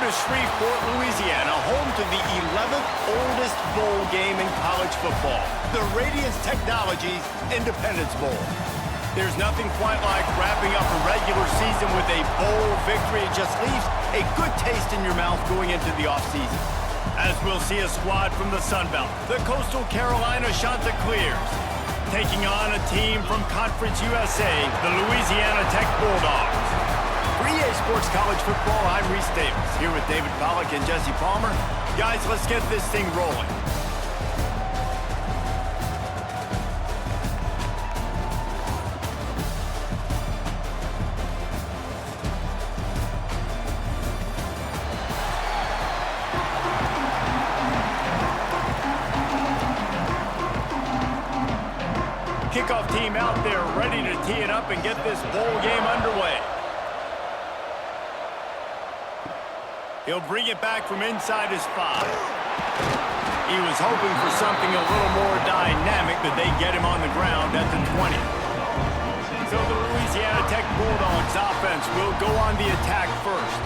to Shreveport, Louisiana, home to the 11th oldest bowl game in college football, the Radiance Technologies Independence Bowl. There's nothing quite like wrapping up a regular season with a bowl victory. It just leaves a good taste in your mouth going into the offseason. As we'll see a squad from the Sun Belt, the Coastal Carolina Chanticleers, taking on a team from Conference USA, the Louisiana Tech Bulldogs. For EA Sports College Football, I'm Reese Davis, here with David Pollack and Jesse Palmer. Guys, let's get this thing rolling. Kickoff team out there ready to tee it up and get this bowl game underway. He'll bring it back from inside his 5. He was hoping for something a little more dynamic, but they get him on the ground at the 20. So the Louisiana Tech Bulldogs offense will go on the attack first.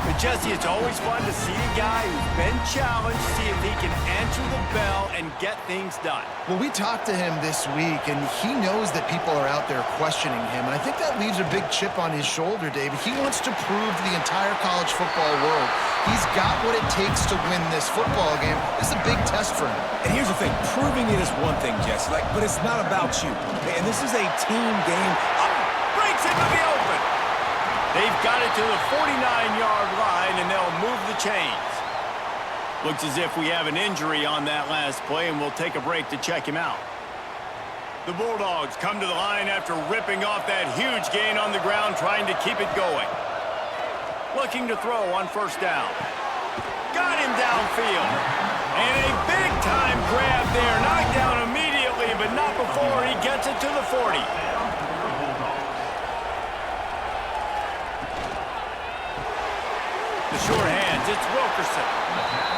But Jesse, it's always fun to see a guy who's been challenged, see if he can answer the bell and get things done. Well, we talked to him this week, and he knows that people are out there questioning him. And I think that leaves a big chip on his shoulder, David. He wants to prove to the entire college football world he's got what it takes to win this football game. It's a big test for him. And here's the thing, proving it is one thing, Jesse, but it's not about you. And this is a team game. Breaks into the open. They've got it to the 49-yard line, and they'll move the chains. Looks as if we have an injury on that last play, and we'll take a break to check him out. The Bulldogs come to the line after ripping off that huge gain on the ground, trying to keep it going. Looking to throw on first down. Got him downfield. And a big-time grab there. Knocked down immediately, but not before he gets it to the 40. The short hands, it's Wilkerson.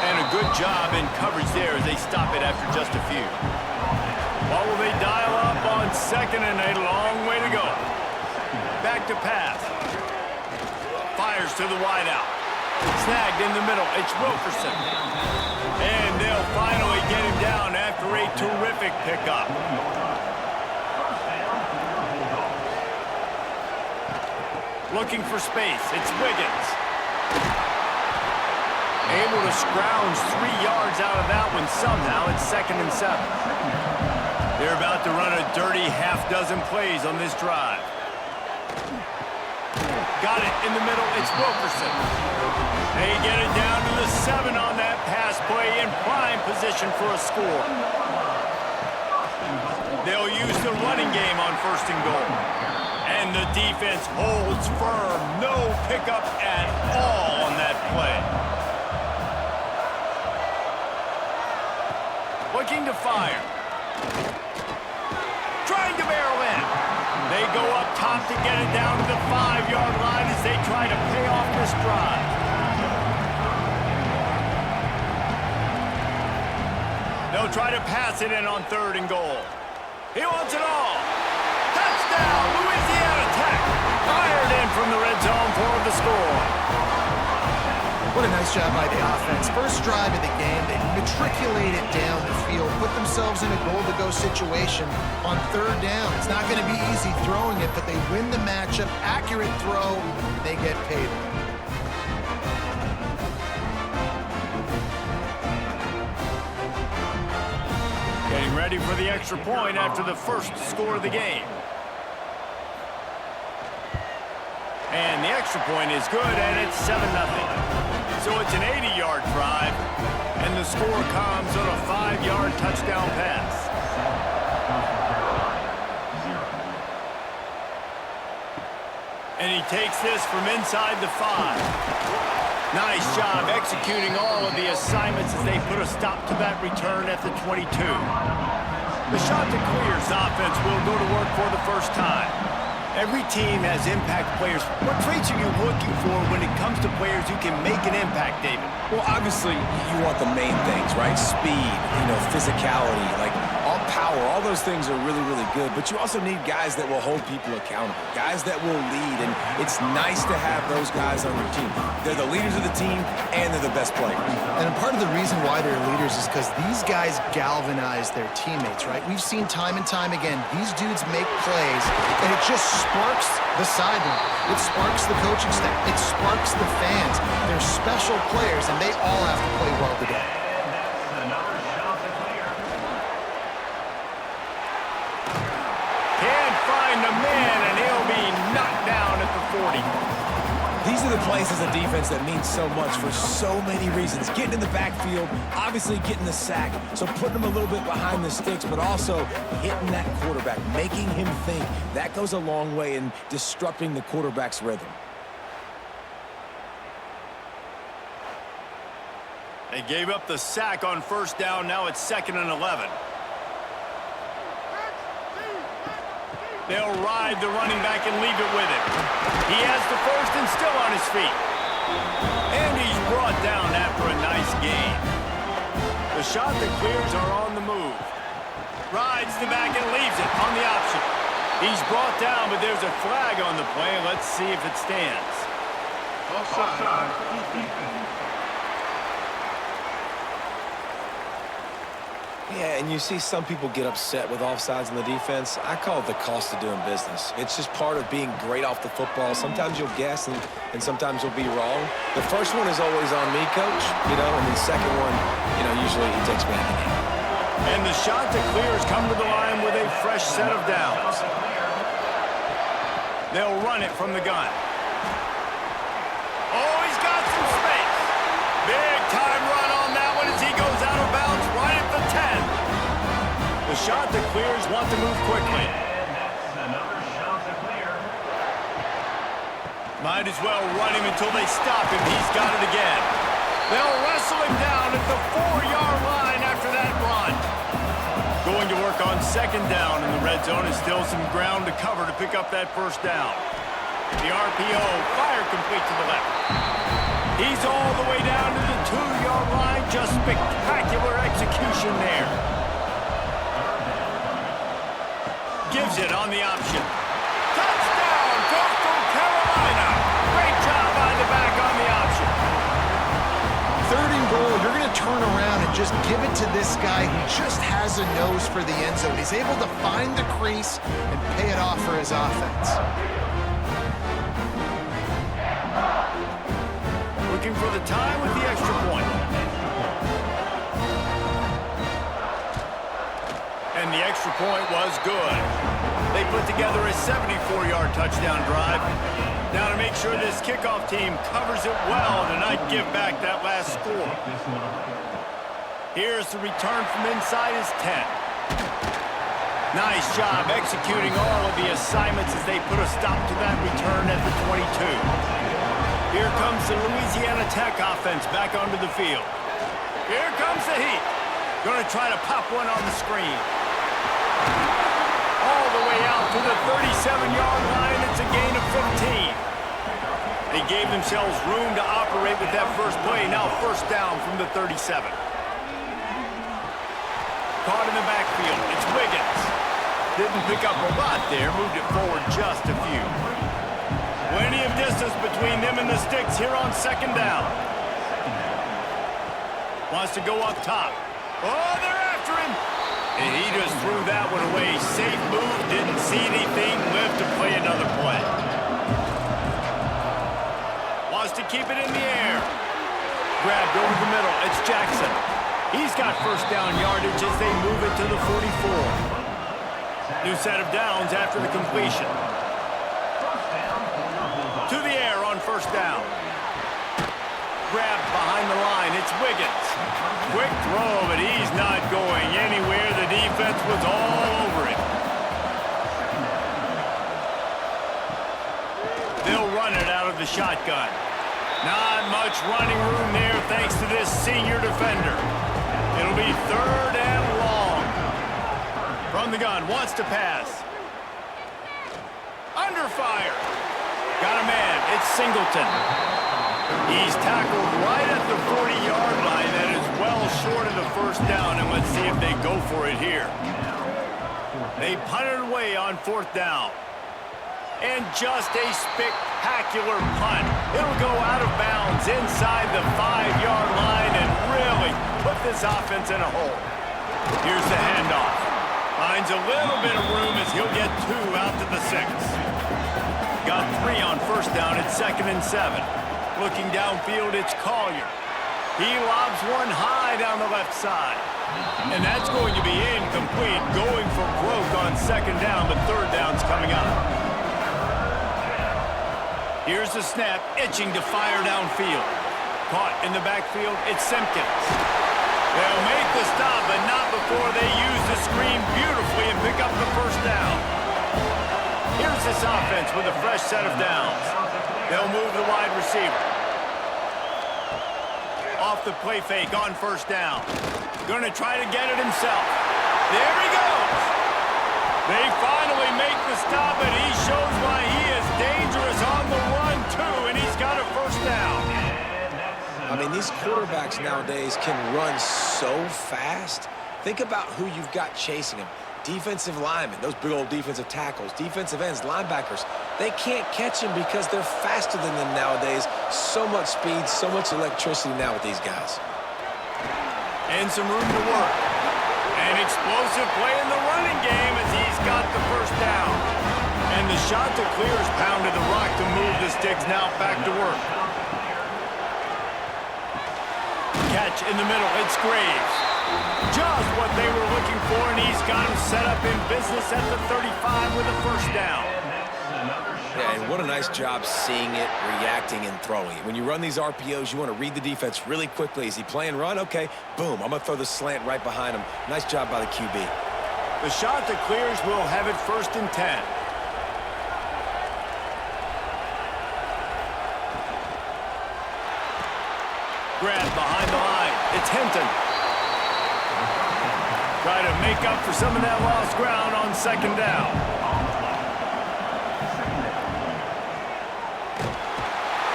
And a good job in coverage there as they stop it after just a few. What will they dial up on second and a long way to go? Back to pass. Fires to the wideout. Snagged in the middle, it's Wilkerson. And they'll finally get him down after a terrific pickup. Looking for space, it's Wiggins. Able to scrounge 3 yards out of that one somehow. It's 2nd and 7. They're about to run a dirty half-dozen plays on this drive. Got it in the middle. It's Wilkerson. They get it down to the 7 on that pass play in prime position for a score. They'll use the running game on 1st and goal. And the defense holds firm. No pickup at all on that play. Looking to fire. Trying to barrel in. They go up top to get it down to the 5-yard line as they try to pay off this drive. They'll try to pass it in on 3rd and goal. He wants it all. Touchdown, Louisiana Tech. Fired in from the red zone for the score. What a nice job by the offense. First drive of the game, they matriculated down the field, put themselves in a goal-to-go situation on 3rd down. It's not going to be easy throwing it, but they win the matchup. Accurate throw, they get paid. Getting ready for the extra point after the first score of the game. And the extra point is good, and it's 7-0. So it's an 80-yard drive, and the score comes on a 5-yard touchdown pass. And he takes this from inside the 5. Nice job executing all of the assignments as they put a stop to that return at the 22. The Chanticleers offense will go to work for the first time. Every team has impact players. What traits are you looking for when it comes to players who can make an impact, David? Well, obviously, you want the main things, right? Speed, physicality. Like, our power. All those things are really, really good, but you also need guys that will hold people accountable, guys that will lead, and it's nice to have those guys on your team. They're the leaders of the team, and they're the best players. And part of the reason why they're leaders is because these guys galvanize their teammates, right? We've seen time and time again, these dudes make plays, and it just sparks the sideline. It sparks the coaching staff. It sparks the fans. They're special players, and they all have to play well today. Can't find the man, and he'll be knocked down at the 40. These are the plays as a defense that mean so much for so many reasons. Getting in the backfield, obviously getting the sack, so putting him a little bit behind the sticks, but also hitting that quarterback, making him think. That goes a long way in disrupting the quarterback's rhythm. They gave up the sack on first down. Now it's 2nd and 11. They'll ride the running back and leave it with him. He has the first and still on his feet. And he's brought down after a nice gain. The Chanticleers are on the move. Rides the back and leaves it on the option. He's brought down, but there's a flag on the play. Let's see if it stands. Offside. Yeah, and you see some people get upset with offsides in the defense. I call it the cost of doing business. It's just part of being great off the football. Sometimes you'll guess, and sometimes you'll be wrong. The first one is always on me, Coach, and the second one, usually he takes me out of the game. And the Chanticleers come to the line with a fresh set of downs. They'll run it from the gun. Oh, he's got some space. Big time run on that one as he goes out of bounds right at the 10. The Chanticleers want to move quickly. Might as well run him until they stop him. He's got it again. They'll wrestle him down at the 4-yard line after that run. Going to work on 2nd down in the red zone is still some ground to cover to pick up that first down. The RPO, fire complete to the left. He's all the way down to the 2-yard line. Just spectacular execution there. Gives it on the option. Touchdown, Coastal Carolina. Great job by the back on the option. 3rd and goal, you're going to turn around and just give it to this guy who just has a nose for the end zone. He's able to find the crease and pay it off for his offense. Looking for the tie with the extra point. And the extra point was good. They put together a 74-yard touchdown drive. Now to make sure this kickoff team covers it well to not give back that last score. Here's the return from inside his 10. Nice job executing all of the assignments as they put a stop to that return at the 22. Here comes the Louisiana Tech offense back onto the field. Here comes the heat. Going to try to pop one on the screen. All the way out to the 37-yard line. It's a gain of 15. They gave themselves room to operate with that first play. Now first down from the 37. Caught in the backfield. It's Wiggins. Didn't pick up a lot there. Moved it forward just a few. Plenty of distance between them and the sticks here on 2nd down. Wants to go up top. Oh, they're after him. And he just threw that one away. Safe move, didn't see anything. Lived to play another play. Wants to keep it in the air. Grabbed over the middle. It's Jackson. He's got first down yardage as they move it to the 44. New set of downs after the completion. To the air on first down. Grabbed behind the line. It's Wiggins. Quick throw, but he's not going anywhere. The defense was all over him. They'll run it out of the shotgun. Not much running room there thanks to this senior defender. It'll be 3rd and long. From the gun, wants to pass. Under fire. Got a man. It's Singleton. He's tackled right at the 40-yard line. That is well short of the first down, and let's see if they go for it here. They punted away on 4th down. And just a spectacular punt. It'll go out of bounds inside the 5-yard line and really put this offense in a hole. Here's the handoff. Finds a little bit of room as he'll get 2 out to the 6. Got 3 on 1st down at 2nd and 7. Looking downfield, it's Collier. He lobs one high down the left side. And that's going to be incomplete, going for broke on 2nd down, but 3rd down's coming up. Here's the snap, itching to fire downfield. Caught in the backfield, it's Simpkins. They'll make the stop, but not before they use the screen beautifully and pick up the 1st down. Here's this offense with a fresh set of downs. They'll move the wide receiver. Off the play fake on 1st down. Going to try to get it himself. There he goes. They finally make the stop, and he shows why he is dangerous on the run, too, and he's got a 1st down. I mean, these quarterbacks nowadays can run so fast. Think about who you've got chasing them. Defensive linemen, those big old defensive tackles, defensive ends, linebackers. They can't catch them because they're faster than them nowadays. So much speed, so much electricity now with these guys. And some room to work. An explosive play in the running game as he's got the 1st down. And the Chanticleers pounded the rock to move the sticks, now back to work. Catch in the middle, it's Graves. Just what they were looking for, and he's got him set up in business at the 35 with a 1st down. Yeah, and what a nice job seeing it, reacting, and throwing it. When you run these RPOs, you want to read the defense really quickly. Is he playing run? Okay, boom, I'm going to throw the slant right behind him. Nice job by the QB. The Chanticleers will have it 1st and 10. Grab behind the line. It's Hinton. Try to make up for some of that lost ground on 2nd down.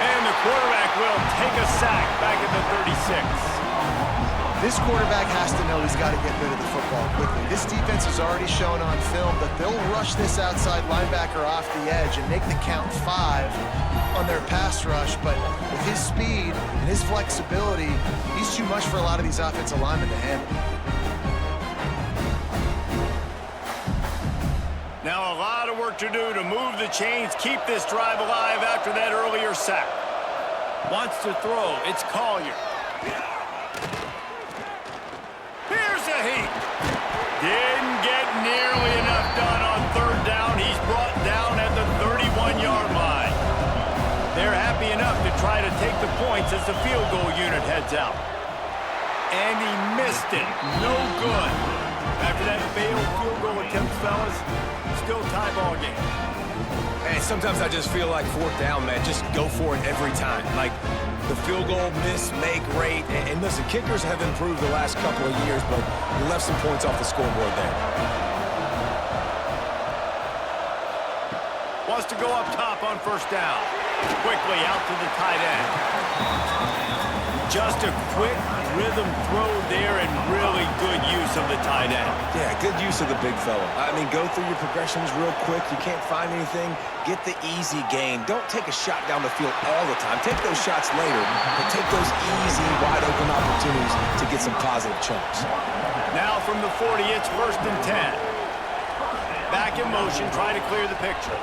And the quarterback will take a sack back at the 36. This quarterback has to know he's got to get rid of the football quickly. This defense has already shown on film that they'll rush this outside linebacker off the edge and make the count 5 on their pass rush, but with his speed and his flexibility, he's too much for a lot of these offensive linemen to handle. Now a lot of work to do to move the chains, keep this drive alive after that earlier sack. Wants to throw, it's Collier. Here's a heat. Didn't get nearly enough done on 3rd down. He's brought down at the 31-yard line. They're happy enough to try to take the points as the field goal unit heads out. And he missed it. No good. After that failed field goal attempt, fellas, still tie ball game. And sometimes I just feel like 4th down, man, just go for it every time. Like the field goal, miss, make, rate. And listen, kickers have improved the last couple of years, but we left some points off the scoreboard there. Wants to go up top on 1st down. Quickly out to the tight end. Just a quick rhythm throw there and really good use of the tight end. Yeah, good use of the big fella. I mean, go through your progressions real quick. You can't find anything. Get the easy gain. Don't take a shot down the field all the time. Take those shots later, but take those easy, wide-open opportunities to get some positive chunks. Now from the 40, it's 1st and 10. Back in motion, try to clear the picture.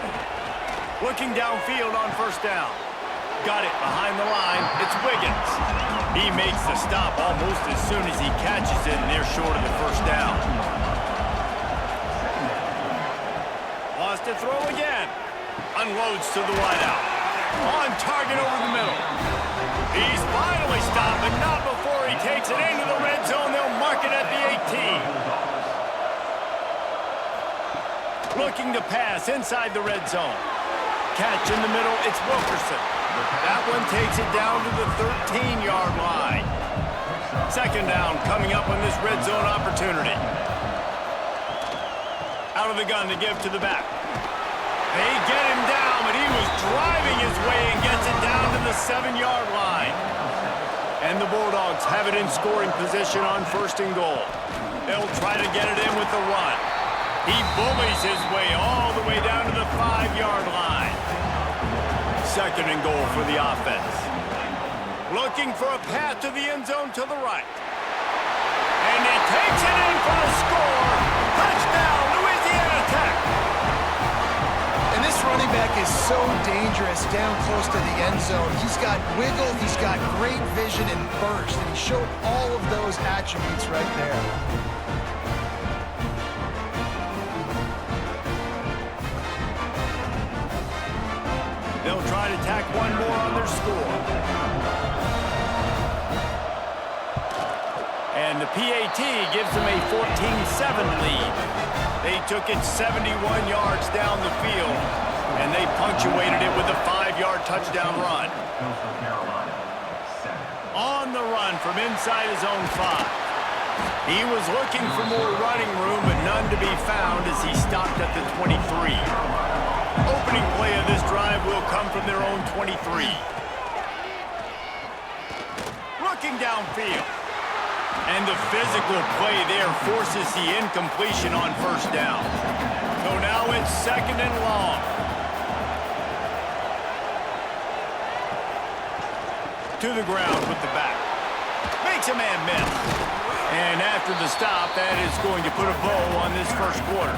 Looking downfield on 1st down. Got it behind the line. It's Wiggins. He makes the stop almost as soon as he catches it, and they're short of the 1st down. Wants to throw again. Unloads to the wideout. On target over the middle. He's finally stopped, but not before he takes it into the red zone. They'll mark it at the 18. Looking to pass inside the red zone. Catch in the middle, it's Wilkerson. That one takes it down to the 13-yard line. 2nd down coming up on this red zone opportunity. Out of the gun to give to the back. They get him down, but he was driving his way and gets it down to the 7-yard line. And the Bulldogs have it in scoring position on 1st and goal. They'll try to get it in with the run. He bullies his way all the way down to the 5-yard line. 2nd and goal for the offense. Looking for a path to the end zone to the right. And he takes it in for the score. Touchdown, Louisiana Tech. And this running back is so dangerous down close to the end zone. He's got wiggle, he's got great vision and burst, and he showed all of those attributes right there. They'll try to tack one more on their score. And the PAT gives them a 14-7 lead. They took it 71 yards down the field, and they punctuated it with a 5-yard touchdown run. On the run from inside his own 5. He was looking for more running room, but none to be found as he stopped at the 23. Opening play of this drive will come from their own 23. Looking downfield. And the physical play there forces the incompletion on 1st down. So now it's 2nd and long. To the ground with the back. Makes a man miss. And after the stop, that is going to put a bow on this 1st quarter.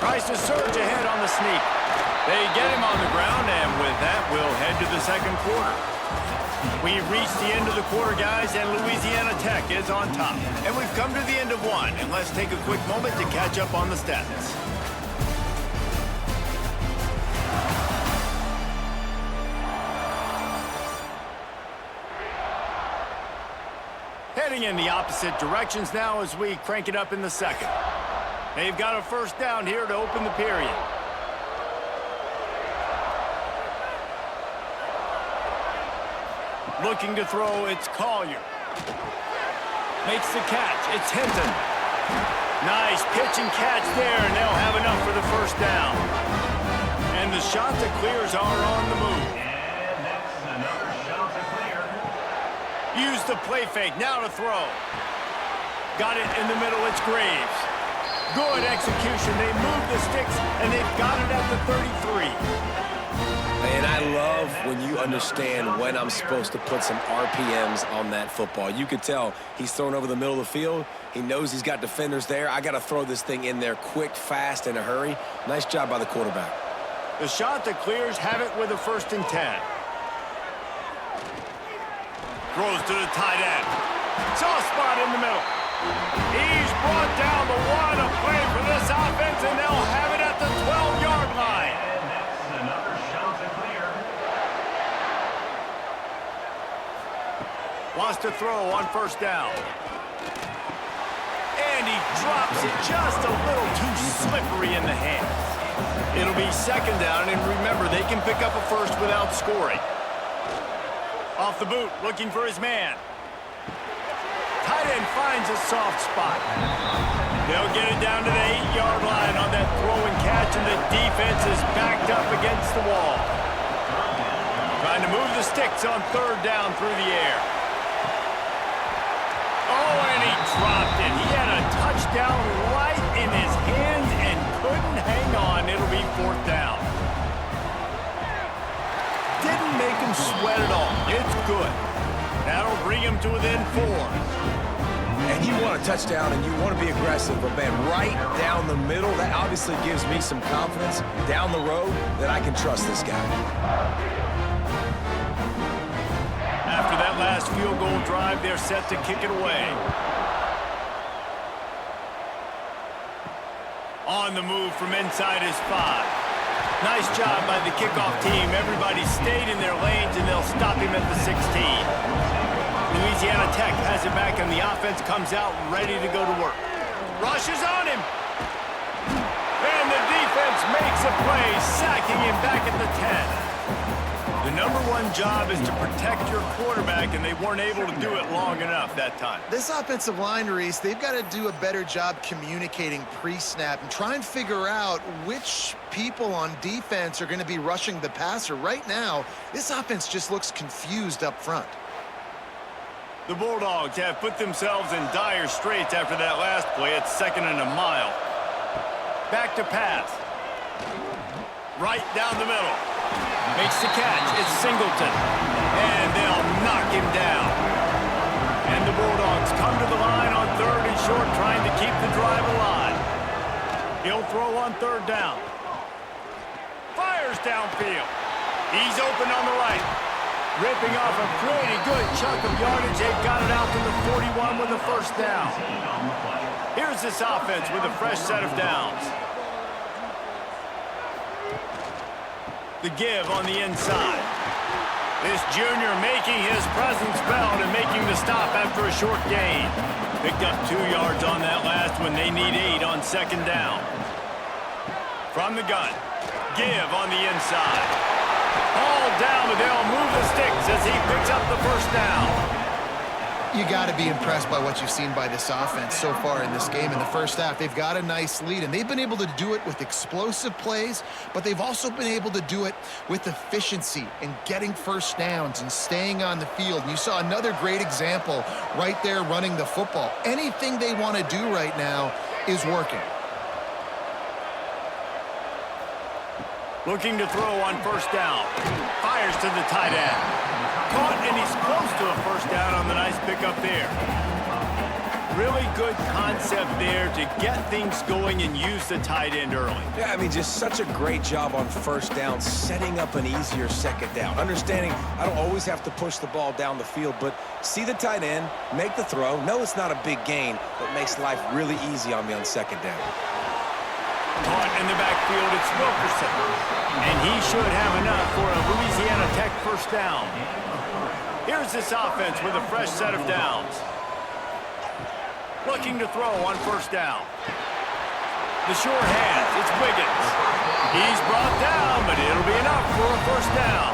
Tries to surge ahead on the sneak. They get him on the ground, and with that, we'll head to the 2nd quarter. We've reached the end of the quarter, guys, and Louisiana Tech is on top. And we've come to the end of one, and let's take a quick moment to catch up on the stats. Heading in the opposite directions now as we crank it up in the 2nd. They've got a 1st down here to open the period. Looking to throw, it's Collier. Makes the catch, it's Hinton. Nice pitch and catch there, and they'll have enough for the 1st down. And the Chanticleers are on the move. And that's another Chanticleer. Use the play fake, now to throw. Got it in the middle, it's Graves. Good execution, they move the sticks, and they've got it at the 33. And I love when you understand when I'm supposed to put some RPMs on that football. You could tell he's thrown over the middle of the field. He knows he's got defenders there. I got to throw this thing in there quick, fast, in a hurry. Nice job by the quarterback. The Chanticleers have it with a 1st and 10. Throws to the tight end. Soft spot in the middle. He's brought down the 1, a play for this offense, and they'll have it at the 12-yard line. And that's another Chanticleer. Wants to throw on 1st down. And he drops it just a little too slippery in the hands. It'll be 2nd down, and remember, they can pick up a 1st without scoring. Off the boot, looking for his man. Tight end finds a soft spot. They'll get it down to the 8-yard line on that throw and catch, and the defense is backed up against the wall. Trying to move the sticks on 3rd down through the air. Oh, and he dropped it. He had a touchdown right in his hands and couldn't hang on. It'll be 4th down. Didn't make him sweat at all. It's good. That'll bring him to within 4. And you want a touchdown and you want to be aggressive, but man, right down the middle, that obviously gives me some confidence down the road that I can trust this guy. After that last field goal drive, they're set to kick it away. On the move from inside his 5. Nice job by the kickoff team. Everybody stayed in their lanes, and they'll stop him at the 16. Louisiana Tech has it back, and the offense comes out ready to go to work. Rushes on him. And the defense makes a play, sacking him back at the 10. The number one job is to protect your quarterback, and they weren't able to do it long enough that time. This offensive line, Reese, they've got to do a better job communicating pre-snap and try and figure out which people on defense are going to be rushing the passer. Right now, this offense just looks confused up front. The Bulldogs have put themselves in dire straits after that last play. It's 2nd and a mile. Back to pass. Right down the middle. Makes the catch. It's Singleton. And they'll knock him down. And the Bulldogs come to the line on 3rd and short, trying to keep the drive alive. He'll throw on 3rd down. Fires downfield. He's open on the right. Ripping off a pretty good chunk of yardage. They've got it out to the 41 with a 1st down. Here's this offense with a fresh set of downs. The give on the inside. This junior making his presence felt and making the stop after a short gain. Picked up 2 yards on that last one. They need 8 on 2nd down. From the gun. Give on the inside. All down, but they'll move the sticks as he picks up the 1st down. You got to be impressed by what you've seen by this offense so far in this game. In the first half, they've got a nice lead, and they've been able to do it with explosive plays, but they've also been able to do it with efficiency and getting 1st downs and staying on the field. And you saw another great example right there running the football. Anything they want to do right now is working. Looking to throw on 1st down. Fires to the tight end. Caught, and he's close to a 1st down on the nice pickup there. Really good concept there to get things going and use the tight end early. Yeah, I mean, just such a great job on 1st down, setting up an easier 2nd down. Understanding I don't always have to push the ball down the field, but see the tight end, make the throw. No, it's not a big gain, but makes life really easy on me on 2nd down. Caught in the backfield, it's Wilkerson. And he should have enough for a Louisiana Tech 1st down. Here's this offense with a fresh set of downs. Looking to throw on 1st down. The sure hands, it's Wiggins. He's brought down, but it'll be enough for a 1st down.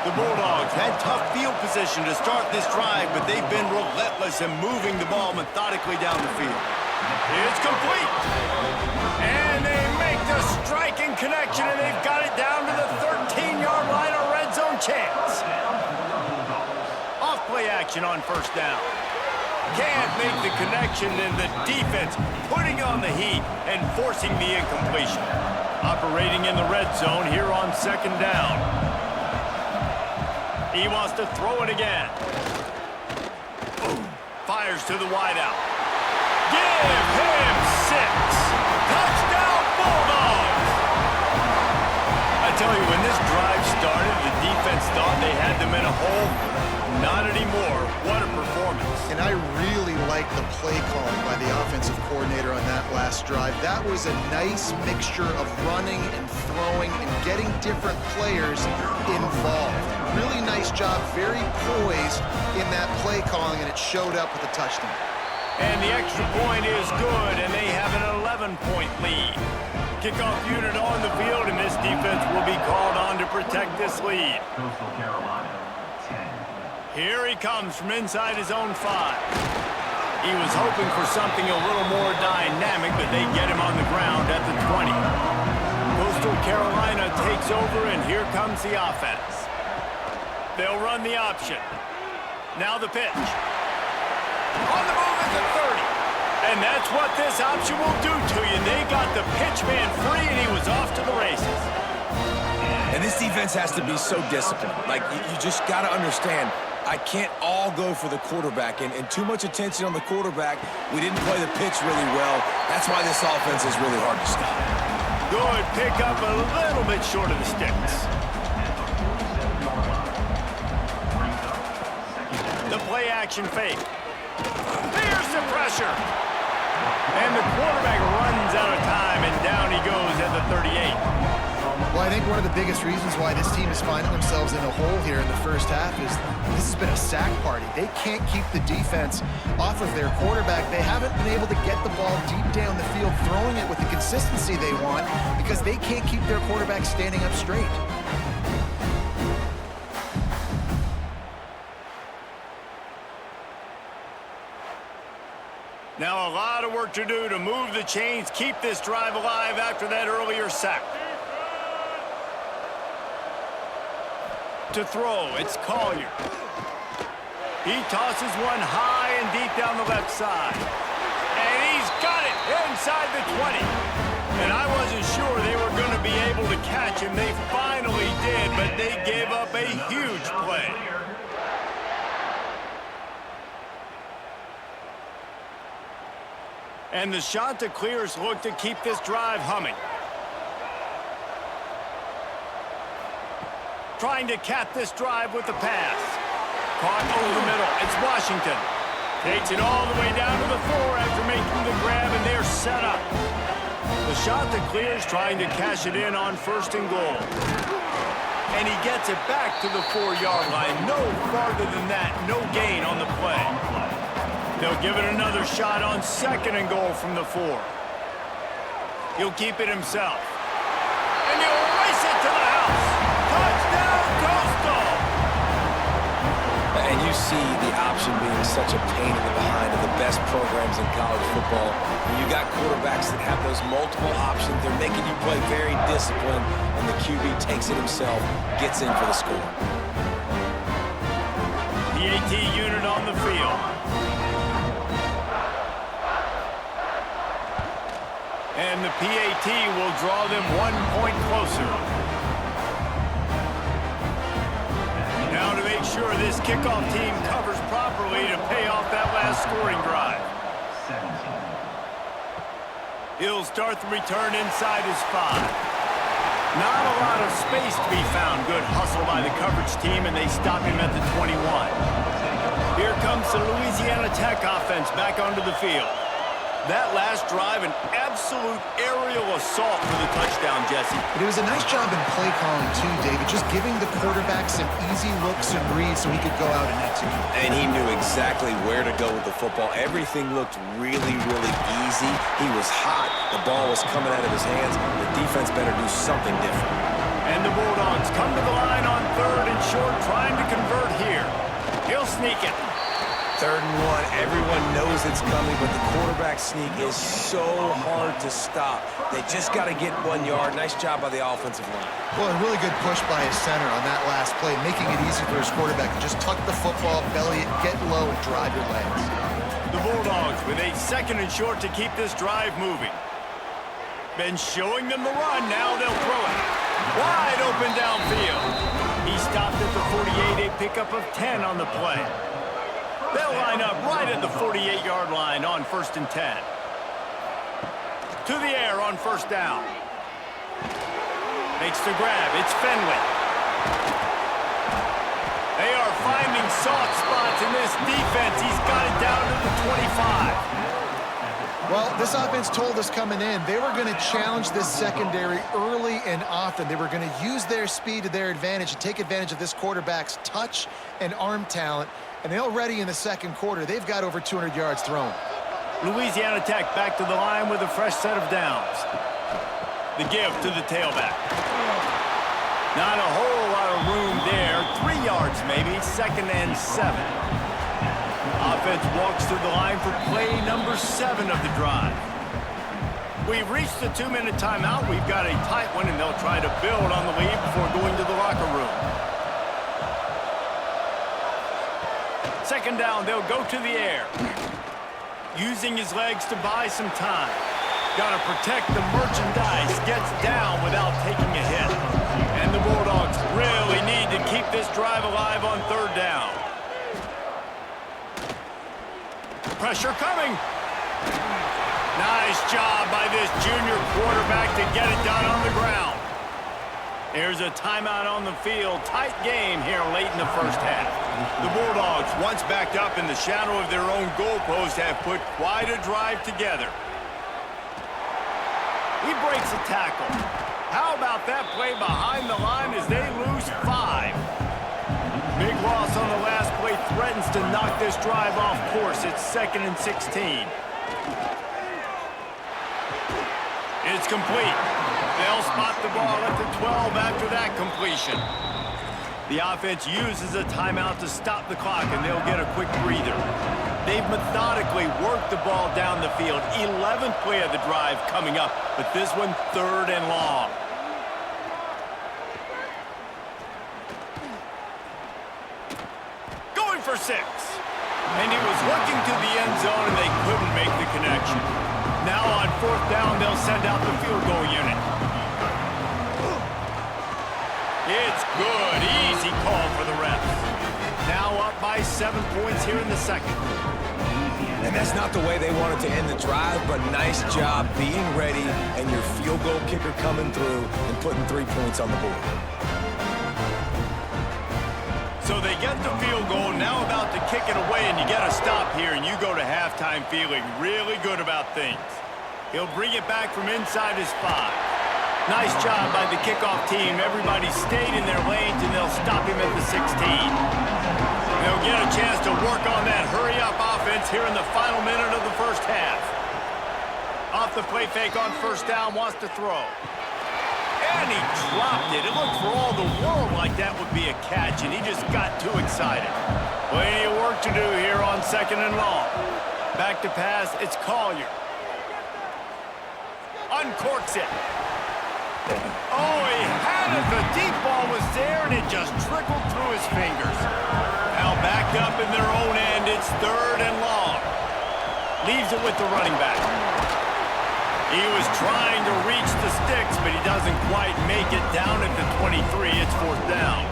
The Bulldogs had tough field position to start this drive, but they've been relentless in moving the ball methodically down the field. It's complete. And they make the striking connection, and they've got it down to the 13-yard line, a red zone chance. Off-play action on 1st down. Can't make the connection, and the defense putting on the heat and forcing the incompletion. Operating in the red zone here on 2nd down. He wants to throw it again. Fires to the wideout. Give him 6. Touchdown, Bulldogs! I tell you, when this drive started, the defense thought they had them in a hole. Not anymore. What a performance. And I really like the play calling by the offensive coordinator on that last drive. That was a nice mixture of running and throwing and getting different players involved. Really nice job, very poised in that play calling, and it showed up with a touchdown. And the extra point is good, and they have an 11-point lead. Kickoff unit on the field, and this defense will be called on to protect this lead. Coastal Carolina, 10. Here he comes from inside his own 5. He was hoping for something a little more dynamic, but they get him on the ground at the 20. Coastal Carolina takes over, and here comes the offense. They'll run the option. Now the pitch. On the move at the 30. And that's what this option will do to you. They got the pitch man free, and he was off to the races. And this defense has to be so disciplined. Like, you just got to understand, I can't all go for the quarterback. And too much attention on the quarterback. We didn't play the pitch really well. That's why this offense is really hard to stop. Good pick up, a little bit short of the sticks. The play action fake. There's the pressure. And the quarterback runs out of time, and down he goes at the 38. Well, I think one of the biggest reasons why this team is finding themselves in a hole here in the first half is this has been a sack party. They can't keep the defense off of their quarterback. They haven't been able to get the ball deep down the field, throwing it with the consistency they want, because they can't keep their quarterback standing up straight. Now a lot of work to do to move the chains, keep this drive alive after that earlier sack. To throw, it's Collier. He tosses one high and deep down the left side. And he's got it inside the 20. And I wasn't sure they were going to be able to catch him. They finally did, but they gave up a huge play. And the Chanticleers look to keep this drive humming. Trying to cap this drive with the pass. Caught over the middle. It's Washington. Takes it all the way down to the 4 after making the grab, and they're set up. The Chanticleers trying to cash it in on 1st and goal. And he gets it back to the 4-yard line. No farther than that. No gain on the play. They'll give it another shot on 2nd and goal from the 4. He'll keep it himself. And he'll race it to the house. Touchdown, Coastal! And you see the option being such a pain in the behind of the best programs in college football. When you got quarterbacks that have those multiple options, they're making you play very disciplined, and the QB takes it himself, gets in for the score. PAT unit on the field. And the PAT will draw them 1 point closer. Now to make sure this kickoff team covers properly to pay off that last scoring drive. He'll start the return inside his 5. Not a lot of space to be found. Good hustle by the coverage team, and they stop him at the 21. Here comes the Louisiana Tech offense back onto the field. That last drive, an absolute aerial assault for the touchdown, Jesse. But it was a nice job in play calling, too, David, just giving the quarterback some easy looks and reads so he could go out and execute. And he knew exactly where to go with the football. Everything looked really, really easy. He was hot. The ball was coming out of his hands. The defense better do something different. And the Bulldogs come to the line on 3rd and short, trying to convert here. He'll sneak it. 3rd and 1, everyone knows it's coming, but the quarterback sneak is so hard to stop. They just got to get 1 yard. Nice job by the offensive line. Well, a really good push by his center on that last play, making it easy for his quarterback to just tuck the football, belly it, get low, and drive your legs. The Bulldogs with a 2nd and short to keep this drive moving. Been showing them the run, now they'll throw it. Wide open downfield. He stopped at the 48, a pickup of 10 on the play. They'll line up right at the 48-yard line on 1st and 10. To the air on 1st down. Makes the grab. It's Fenwick. They are finding soft spots in this defense. He's got it down to the 25. Well, this offense told us coming in they were going to challenge this secondary early and often. They were going to use their speed to their advantage and take advantage of this quarterback's touch and arm talent. And already in the 2nd quarter, they've got over 200 yards thrown. Louisiana Tech back to the line with a fresh set of downs. The give to the tailback. Not a whole lot of room there. 3 yards maybe, 2nd and 7. Offense walks to the line for play number 7 of the drive. We've reached the 2-minute timeout. We've got a tight one, and they'll try to build on the lead before going to the locker room. 2nd down, they'll go to the air. Using his legs to buy some time. Got to protect the merchandise. Gets down without taking a hit. And the Bulldogs really need to keep this drive alive on 3rd down. Pressure coming. Nice job by this junior quarterback to get it done on the ground. There's a timeout on the field. Tight game here late in the 1st half. The Bulldogs, once backed up in the shadow of their own goalpost, have put quite a drive together. He breaks a tackle. How about that play behind the line as they lose 5? Big loss on the last play threatens to knock this drive off course. It's 2nd and 16. It's complete. They'll spot the ball at the 12 after that completion. The offense uses a timeout to stop the clock, and they'll get a quick breather. They've methodically worked the ball down the field. 11th play of the drive coming up, but this one 3rd and long. Going for 6. And he was looking to the end zone, and they couldn't make the connection. Now on 4th down, they'll send out the field goal unit. It's good. Easy call for the refs. Now up by 7 points here in the second. And that's not the way they wanted to end the drive, but nice job being ready and your field goal kicker coming through and putting 3 points on the board. So they get the field goal, now about to kick it away, and you get a stop here, and you go to halftime feeling really good about things. He'll bring it back from inside his 5. Nice job by the kickoff team. Everybody stayed in their lanes, and they'll stop him at the 16. They'll get a chance to work on that hurry-up offense here in the final minute of the first half. Off the play fake on 1st down, wants to throw. And he dropped it. It looked for all the world like that would be a catch, and he just got too excited. Plenty of work to do here on 2nd and long. Back to pass, it's Collier. Uncorks it. Oh, he had it. The deep ball was there, and it just trickled through his fingers. Now backed up in their own end, it's 3rd and long. Leaves it with the running back. He was trying to reach the sticks, but he doesn't quite make it down at the 23. It's 4th down.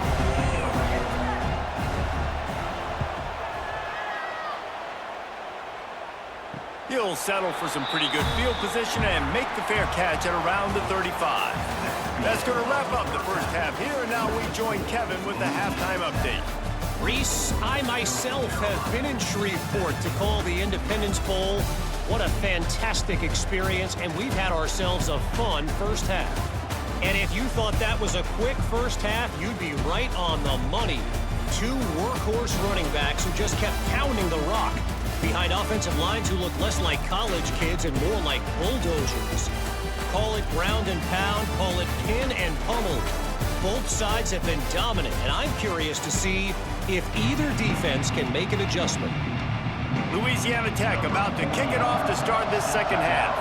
He'll settle for some pretty good field position and make the fair catch at around the 35. That's going to wrap up the first half here, and now we join Kevin with the halftime update. Reese, I myself have been in Shreveport to call the Independence Bowl. What a fantastic experience, and we've had ourselves a fun first half. And if you thought that was a quick first half, you'd be right on the money. 2 workhorse running backs who just kept pounding the rock behind offensive lines who look less like college kids and more like bulldozers. Call it ground and pound, call it pin and pummel. Both sides have been dominant, and I'm curious to see if either defense can make an adjustment. Louisiana Tech about to kick it off to start this second half.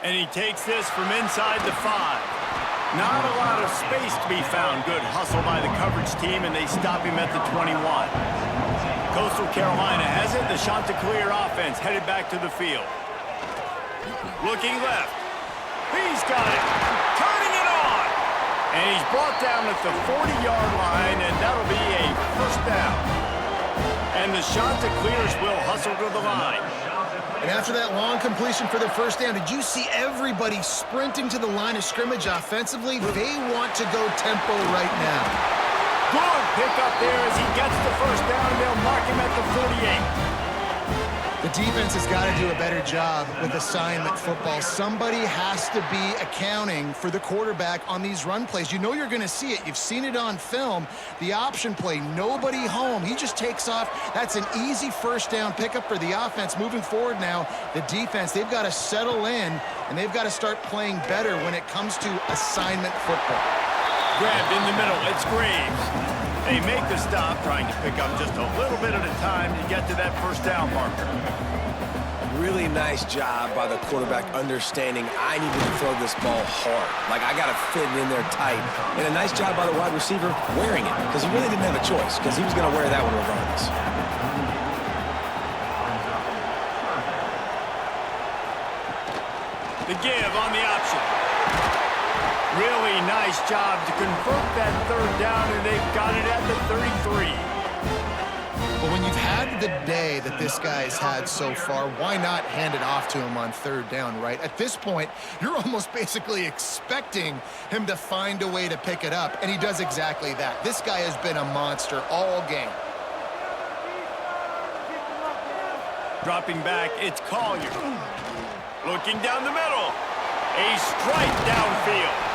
And he takes this from inside the 5. Not a lot of space to be found. Good hustle by the coverage team, and they stop him at the 21. Coastal Carolina has it. The Chanticleer offense headed back to the field. Looking left. He's got it. Turning it on. And he's brought down at the 40-yard line, and that'll be a 1st down. And the Chanticleers will hustle to the line. And after that long completion for the 1st down, did you see everybody sprinting to the line of scrimmage offensively? They want to go tempo right now. Good pick up there as he gets the 1st down, and they'll mark him at the 48. The defense has got to do a better job with assignment football. Somebody has to be accounting for the quarterback on these run plays. You know you're going to see it. You've seen it on film. The option play, nobody home. He just takes off. That's an easy 1st down pickup for the offense. Moving forward now, the defense, they've got to settle in, and they've got to start playing better when it comes to assignment football. Grabbed in the middle, it's Graves. They make the stop, trying to pick up just a little bit at a time to get to that 1st down marker. Really nice job by the quarterback understanding I needed to throw this ball hard. Like, I got to fit it in there tight. And a nice job by the wide receiver wearing it, because he really didn't have a choice, because he was going to wear that one regardless. The give on the option. Really nice job to convert that 3rd down, and they've got it at the 33. But when you've had the day that this guy's had so far, why not hand it off to him on 3rd down, right? At this point, you're almost basically expecting him to find a way to pick it up, and he does exactly that. This guy has been a monster all game. Dropping back, it's Collier. Looking down the middle. A strike downfield.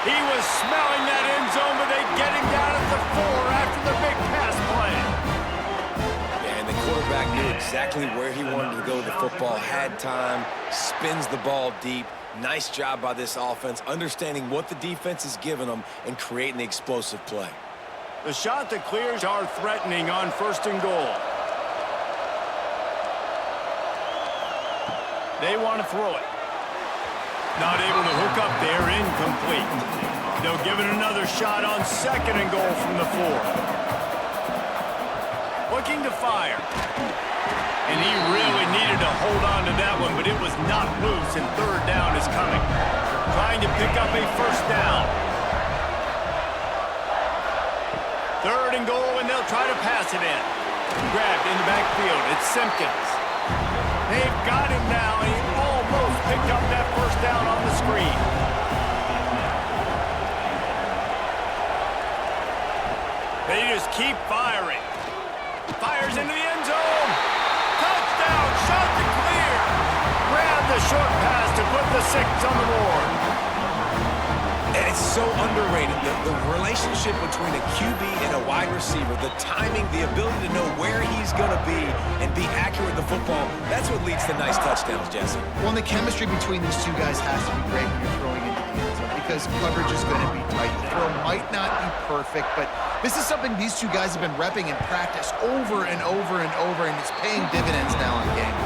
He was smelling that end zone, but they get him down at the 4 after the big pass play. And the quarterback knew exactly where he wanted to go with the football, had time, spins the ball deep. Nice job by this offense, understanding what the defense is giving them and creating the explosive play. The Chanticleers are threatening on 1st and goal. They want to throw it. Not able to hook up there, incomplete. They'll give it another shot on 2nd and goal from the 4. Looking to fire. And he really needed to hold on to that one, but it was not loose, and 3rd down is coming. Trying to pick up a 1st down. 3rd and goal, and they'll try to pass it in. Grabbed in the backfield. It's Simpkins. They've got him now, and he almost picked up that 1st down on the screen. They just keep firing. Fires into the end zone. Touchdown, Chanticleers. Grabbed the short pass to put the 6 on the board. And it's so underrated, the relationship between a QB and a wide receiver, the timing, the ability to know where he's going to be and be accurate with the football, that's what leads to nice touchdowns, Jesse. Well, and the chemistry between these two guys has to be great when you're throwing into the end zone because coverage is going to be tight. The throw might not be perfect, but this is something these two guys have been repping in practice over and over and over, and it's paying dividends now in game.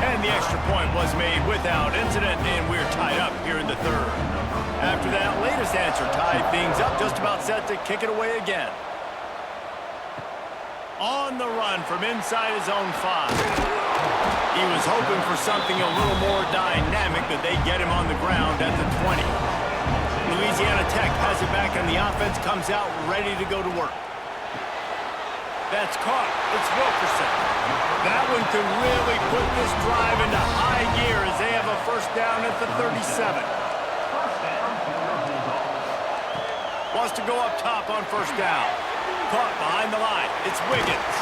And the extra point was made without incident, and we're tied up here in the 3rd. After that latest answer tied things up, just about set to kick it away again. On the run from inside his own 5. He was hoping for something a little more dynamic, but they get him on the ground at the 20. Louisiana Tech has it back, and the offense comes out ready to go to work. That's caught. It's Wilkerson. That one could really put this drive into high gear as they have a 1st down at the 37. Wants to go up top on 1st down. Caught behind the line. It's Wiggins.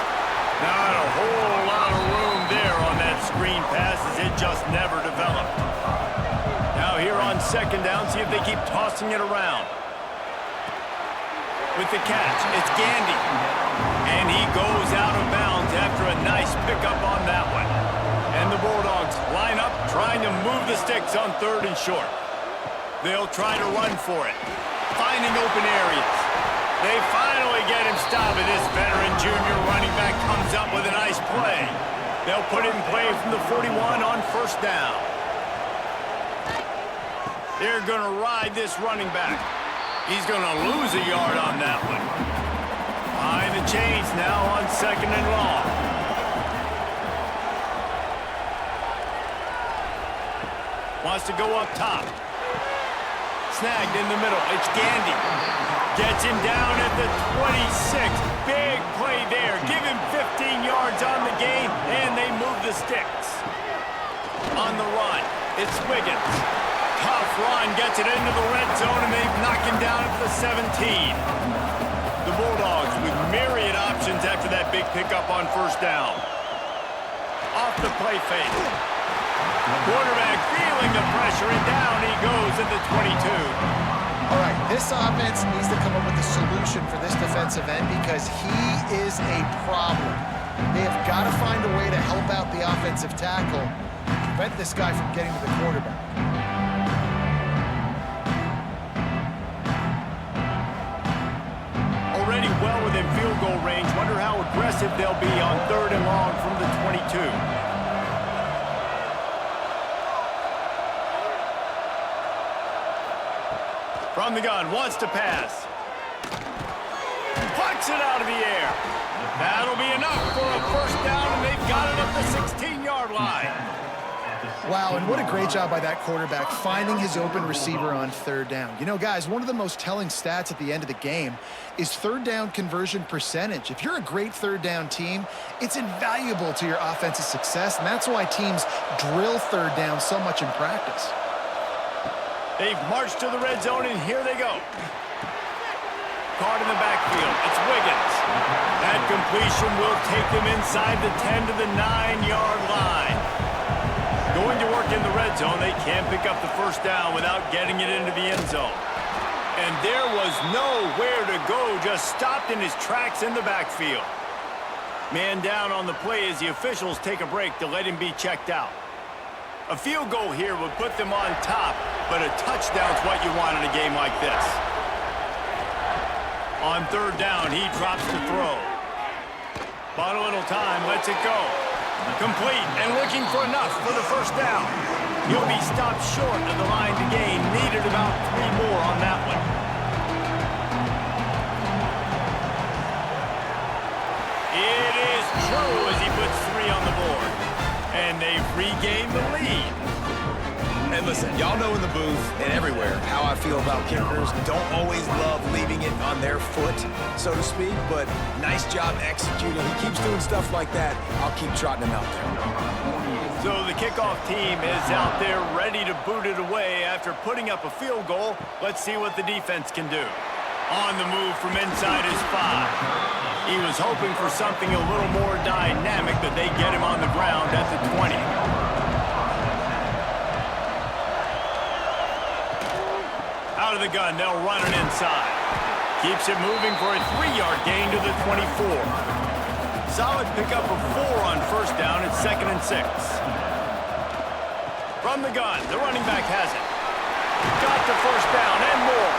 Not a whole lot of room there on that screen pass as it just never developed. Now here on 2nd down, see if they keep tossing it around. With the catch, it's Gandy. And he goes out of bounds after a nice pickup on that one. And the Bulldogs line up, trying to move the sticks on 3rd and short. They'll try to run for it. Finding open areas. They finally get him stopped, and this veteran junior running back comes up with a nice play. They'll put it in play from the 41 on 1st down. They're going to ride this running back. He's going to lose a yard on that one. Behind the chains now on 2nd and long. Wants to go up top. Snagged in the middle. It's Gandy. Gets him down at the 26. Big play there. Give him 15 yards on the gain, and they move the sticks. On the run, it's Wiggins. Tough run. Gets it into the red zone, and they knock him down at the 17. The Bulldogs with myriad options after that big pickup on 1st down. Off the play fake. Quarterback feeling the pressure, and down he goes at the 22. All right, this offense needs to come up with a solution for this defensive end because he is a problem. They have got to find a way to help out the offensive tackle and prevent this guy from getting to the quarterback. Already well within field goal range. Wonder how aggressive they'll be on 3rd and long from the 22. From the gun, wants to pass. Pucks it out of the air. That'll be enough for a 1st down, and they've got it up the 16-yard line. Wow, and what a great job by that quarterback finding his open receiver on 3rd down. You know, guys, one of the most telling stats at the end of the game is 3rd down conversion percentage. If you're a great 3rd down team, it's invaluable to your offensive success, and that's why teams drill 3rd down so much in practice. They've marched to the red zone, and here they go. Caught in the backfield. It's Wiggins. That completion will take them inside the 10 to the 9-yard line. Going to work in the red zone. They can't pick up the 1st down without getting it into the end zone. And there was nowhere to go, just stopped in his tracks in the backfield. Man down on the play as the officials take a break to let him be checked out. A field goal here would put them on top, but a touchdown's what you want in a game like this. On 3rd down, he drops the throw. Bought a little time, lets it go. Complete and looking for enough for the 1st down. He'll be stopped short of the line to gain. Needed about 3 more on that one. And they've regained the lead. And listen, y'all know in the booth and everywhere how I feel about kickers. Don't always love leaving it on their foot, so to speak, but nice job executing. He keeps doing stuff like that. I'll keep trotting him out there. So the kickoff team is out there ready to boot it away after putting up a field goal. Let's see what the defense can do. On the move from inside his 5. He was hoping for something a little more dynamic, but they get him on the ground at the 20. Out of the gun, they'll run it inside. Keeps it moving for a 3-yard gain to the 24. Solid pickup of 4 on first down. It's 2nd and 6. From the gun, the running back has it. Got the first down and more.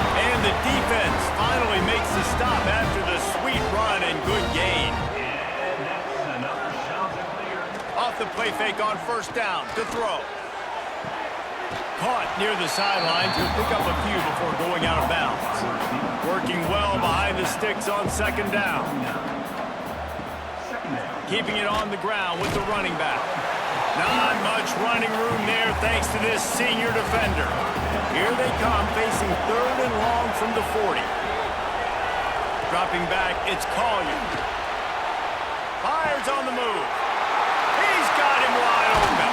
And the defense finally makes the stop after the sweet run and good gain. Off the play fake on first down to throw. Caught near the sidelines. He'll pick up a few before going out of bounds. Working well behind the sticks on 2nd down. Keeping it on the ground with the running back. Not much running room there thanks to this senior defender. Here they come facing 3rd and long from the 40. Dropping back, it's Collier. Fires on the move. He's got him wide open.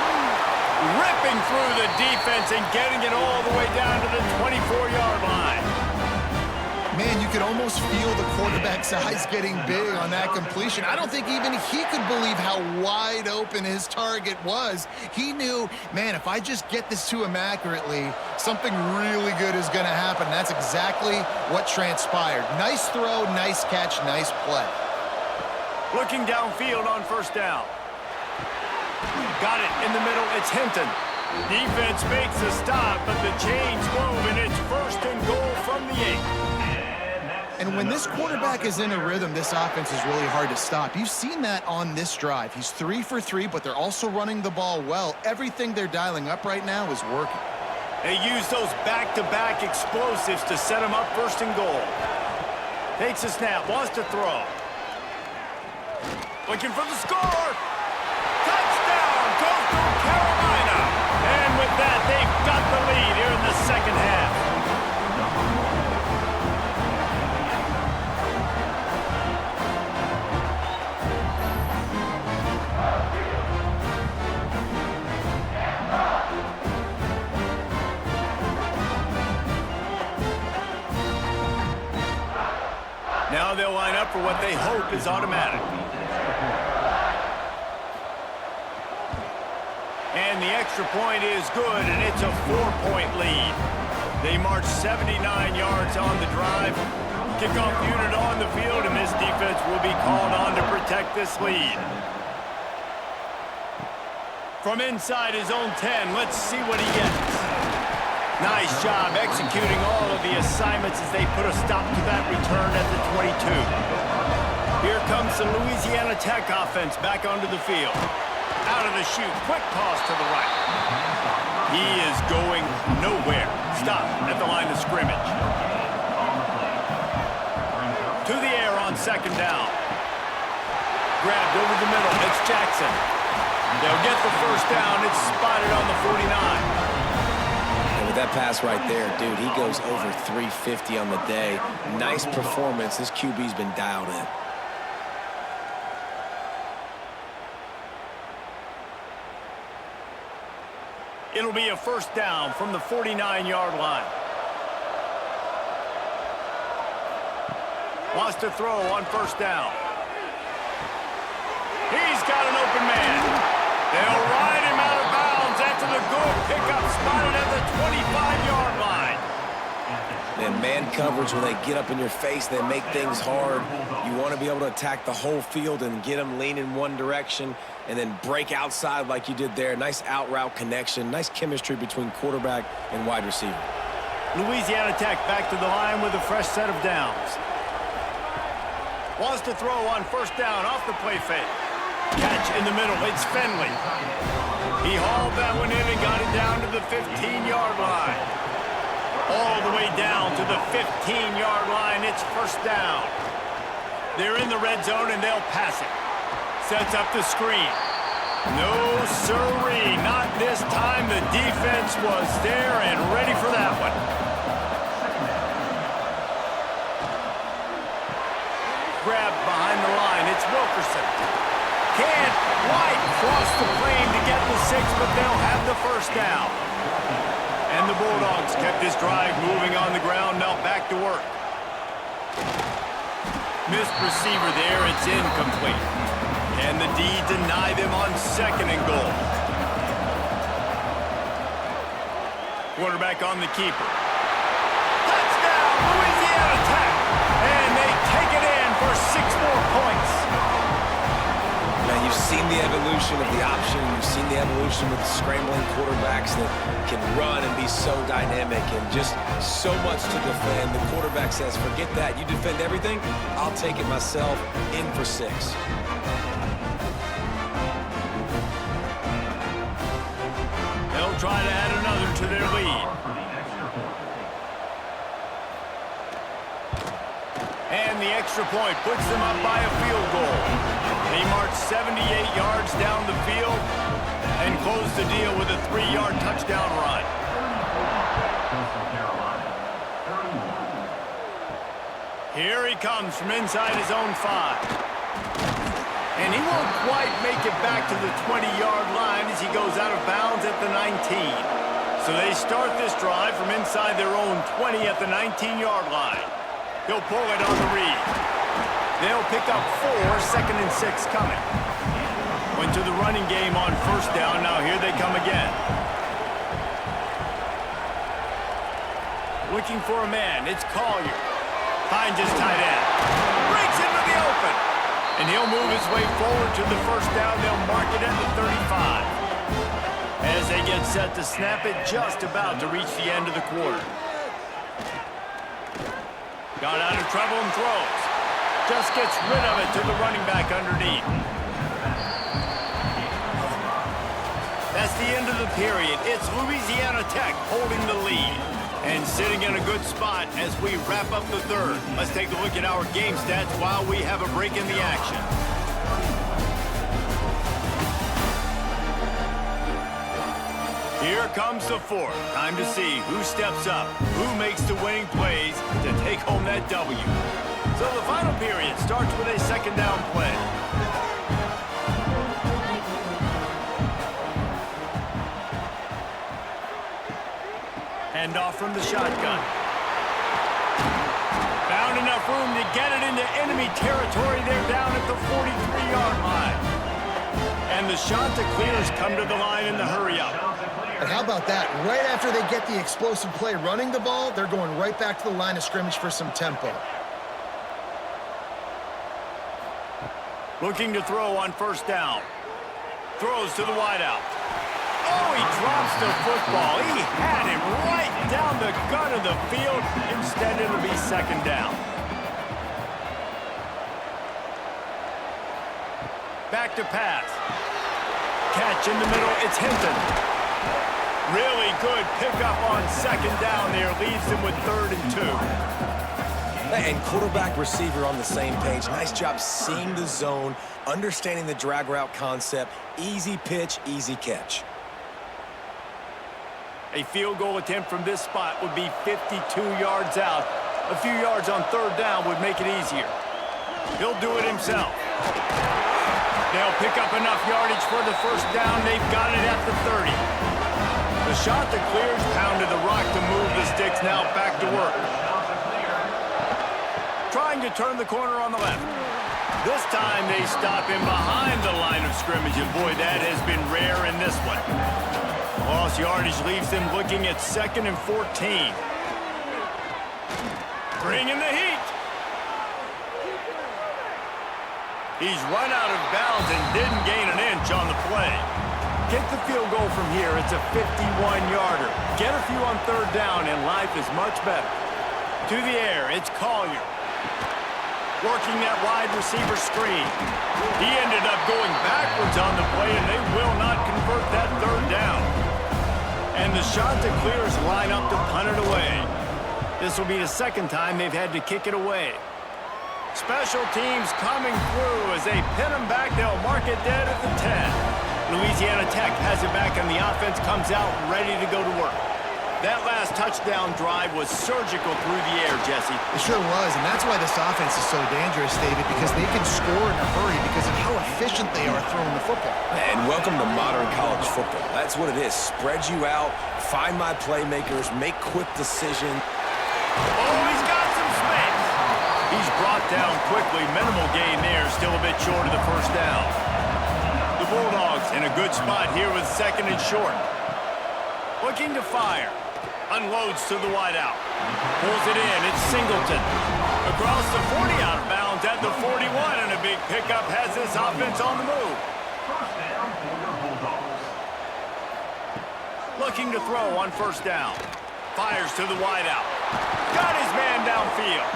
Ripping through the defense and getting it all the way down to the 24-yard line. Man, you could almost feel the quarterback's eyes getting big on that completion. I don't think even he could believe how wide open his target was. He knew, man, if I just get this to him accurately, something really good is going to happen. That's exactly what transpired. Nice throw, nice catch, nice play. Looking downfield on first down. Got it in the middle. It's Hinton. Defense makes a stop, but the chains move, and it's 1st and goal from the 8. And when this quarterback is in a rhythm, this offense is really hard to stop. You've seen that on this drive. He's 3 for 3, but they're also running the ball well. Everything they're dialing up right now is working. They use those back-to-back explosives to set him up 1st and goal. Takes a snap, wants to throw. Looking for the score. Touchdown, goes to Carolina. And with that, they've got the lead here in the 2nd half. Now they'll line up for what they hope is automatic. And the extra point is good, and it's a 4-point lead. They march 79 yards on the drive. Kickoff unit on the field, and this defense will be called on to protect this lead. From inside his own 10, let's see what he gets. Nice job executing all of the assignments as they put a stop to that return at the 22. Here comes the Louisiana Tech offense back onto the field. Out of the chute, quick toss to the right. He is going nowhere. Stop at the line of scrimmage. To the air on 2nd down. Grabbed over the middle, it's Jackson. They'll get the first down, it's spotted on the 49. That pass right there, dude, he goes over 350 on the day. Nice performance. This QB's been dialed in. It'll be a first down from the 49-yard line. Wants to throw on first down. He's got an open man. They'll ride him out of bounds after the good pickup spotted at the 25-yard line. And man coverage, when they get up in your face, they make things hard. You want to be able to attack the whole field and get them lean in one direction and then break outside like you did there. Nice out route connection, nice chemistry between quarterback and wide receiver. Louisiana Tech back to the line with a fresh set of downs. Wants to throw on first down off the play fake. Catch in the middle, it's Finley. He hauled that one in and got it down to the 15-yard line. All the way down to the 15-yard line, it's first down. They're in the red zone and they'll pass it. Sets up the screen. No, sirree. Not this time. The defense was there and ready for that one. Grab behind the line. It's Wilkerson. Can't quite cross the plane to get the 6, but they'll have the first down. And the Bulldogs kept this drive moving on the ground. Now back to work. Missed receiver there. It's incomplete. And the D deny them on 2nd and goal. Quarterback on the keeper. Touchdown, Louisiana Tech. And they take it in for 6 more points. Man, you've seen the evolution of the option. You've seen the evolution of the scrambling quarterbacks that can run and be so dynamic and just so much to defend. The quarterback says, forget that. You defend everything, I'll take it myself. In for 6. They'll try to add another to their lead. And the extra point puts them up by a field goal. They march 78 yards down the field and close the deal with a 3-yard touchdown run. Here he comes from inside his own 5. And he won't quite make it back to the 20-yard line as he goes out of bounds at the 19. So they start this drive from inside their own 20 at the 19-yard line. He'll pull it on the read. They'll pick up 4, 2nd and 6 coming. Went to the running game on 1st down. Now here they come again. Looking for a man. It's Collier. Finds his tight end. Breaks into the open. And he'll move his way forward to the 1st down. They'll mark it at the 35. As they get set to snap it, just about to reach the end of the quarter. Got out of trouble and throws. Just gets rid of it to the running back underneath. That's the end of the period. It's Louisiana Tech holding the lead and sitting in a good spot as we wrap up the 3rd. Let's take a look at our game stats while we have a break in the action. Here comes the 4th. Time to see who steps up, who makes the winning plays to take home that W. So the final period starts with a 2nd down play. Handoff from the shotgun. Found enough room to get it into enemy territory. They're down at the 43-yard line. And the Chanticleers come to the line in the hurry-up. And how about that? Right after they get the explosive play running the ball, they're going right back to the line of scrimmage for some tempo. Looking to throw on 1st down. Throws to the wideout. Oh, he drops the football. He had him right down the gut of the field. Instead, it'll be 2nd down. Back to pass. Catch in the middle. It's Hinton. Really good pickup on 2nd down there. Leaves them with 3rd and 2. And quarterback receiver on the same page. Nice job seeing the zone, understanding the drag route concept. Easy pitch, easy catch. A field goal attempt from this spot would be 52 yards out. A few yards on 3rd down would make it easier. He'll do it himself. They'll pick up enough yardage for the 1st down. They've got it at the 30. The Chanticleers pounded the rock to move the sticks. Now back to work. Trying to turn the corner on the left. This time they stop him behind the line of scrimmage, and boy, that has been rare in this one. Lost yardage leaves them looking at 2nd and 14. Bring in the heat. He's run out of bounds and didn't gain an inch on the play. Get the field goal from here. It's a 51-yarder. Get a few on 3rd down, and life is much better. To the air, it's Collier. Working that wide receiver screen. He ended up going backwards on the play, and they will not convert that 3rd down. And the Chanticleers line up to punt it away. This will be the 2nd time they've had to kick it away. Special teams coming through as they pin them back. They'll mark it dead at the 10. Louisiana Tech has it back, and the offense comes out ready to go to work. That last touchdown drive was surgical through the air, Jesse. It sure was, and that's why this offense is so dangerous, David, because they can score in a hurry because of how efficient they are throwing the football. And welcome to modern college football. That's what it is. Spread you out, find my playmakers, make quick decisions. Oh, he's got some space. He's brought down quickly. Minimal gain there, still a bit short of the first down. The Bulldogs in a good spot here with second and short. Looking to fire. Unloads to the wideout. Pulls it in. It's Singleton. Across the 40, out of bounds at the 41, and a big pickup has this offense on the move. First down for the Bulldogs. Looking to throw on first down. Fires to the wideout. Got his man downfield.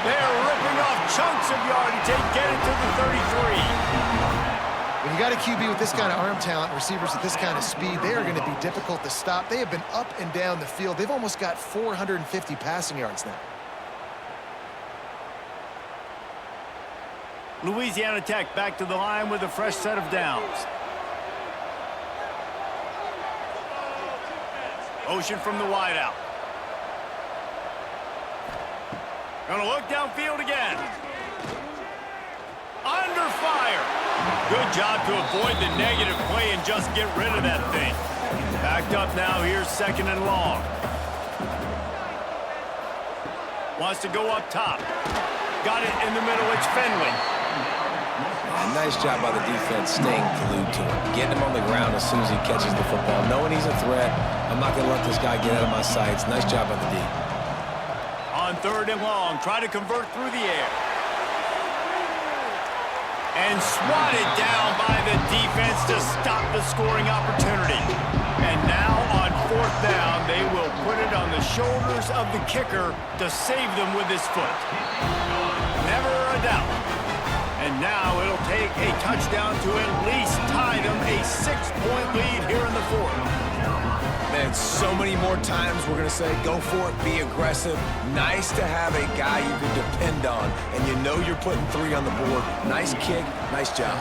They're ripping off chunks of yardage. They get it to the 33. When you got a QB with this kind of arm talent, receivers at this kind of speed, they are going to be difficult to stop. They have been up and down the field. They've almost got 450 passing yards now. Louisiana Tech back to the line with a fresh set of downs. Motion from the wideout. Gonna look downfield again. Under fire. Good job to avoid the negative play and just get rid of that thing. Backed up now, here's second and long. Wants to go up top. Got it in the middle, it's Fenley. Nice job by the defense staying glued to him. Getting him on the ground as soon as he catches the football. Knowing he's a threat, I'm not going to let this guy get out of my sights. Nice job by the D. On third and long, try to convert through the air. And swatted down by the defense to stop the scoring opportunity. And now on fourth down, they will put it on the shoulders of the kicker to save them with his foot. Never a doubt. And now it'll take a touchdown to at least tie them a 6-point lead here in the fourth. Man, so many more times we're going to say, go for it, be aggressive. Nice to have a guy you can depend on, and you know you're putting 3 on the board. Nice kick, nice job.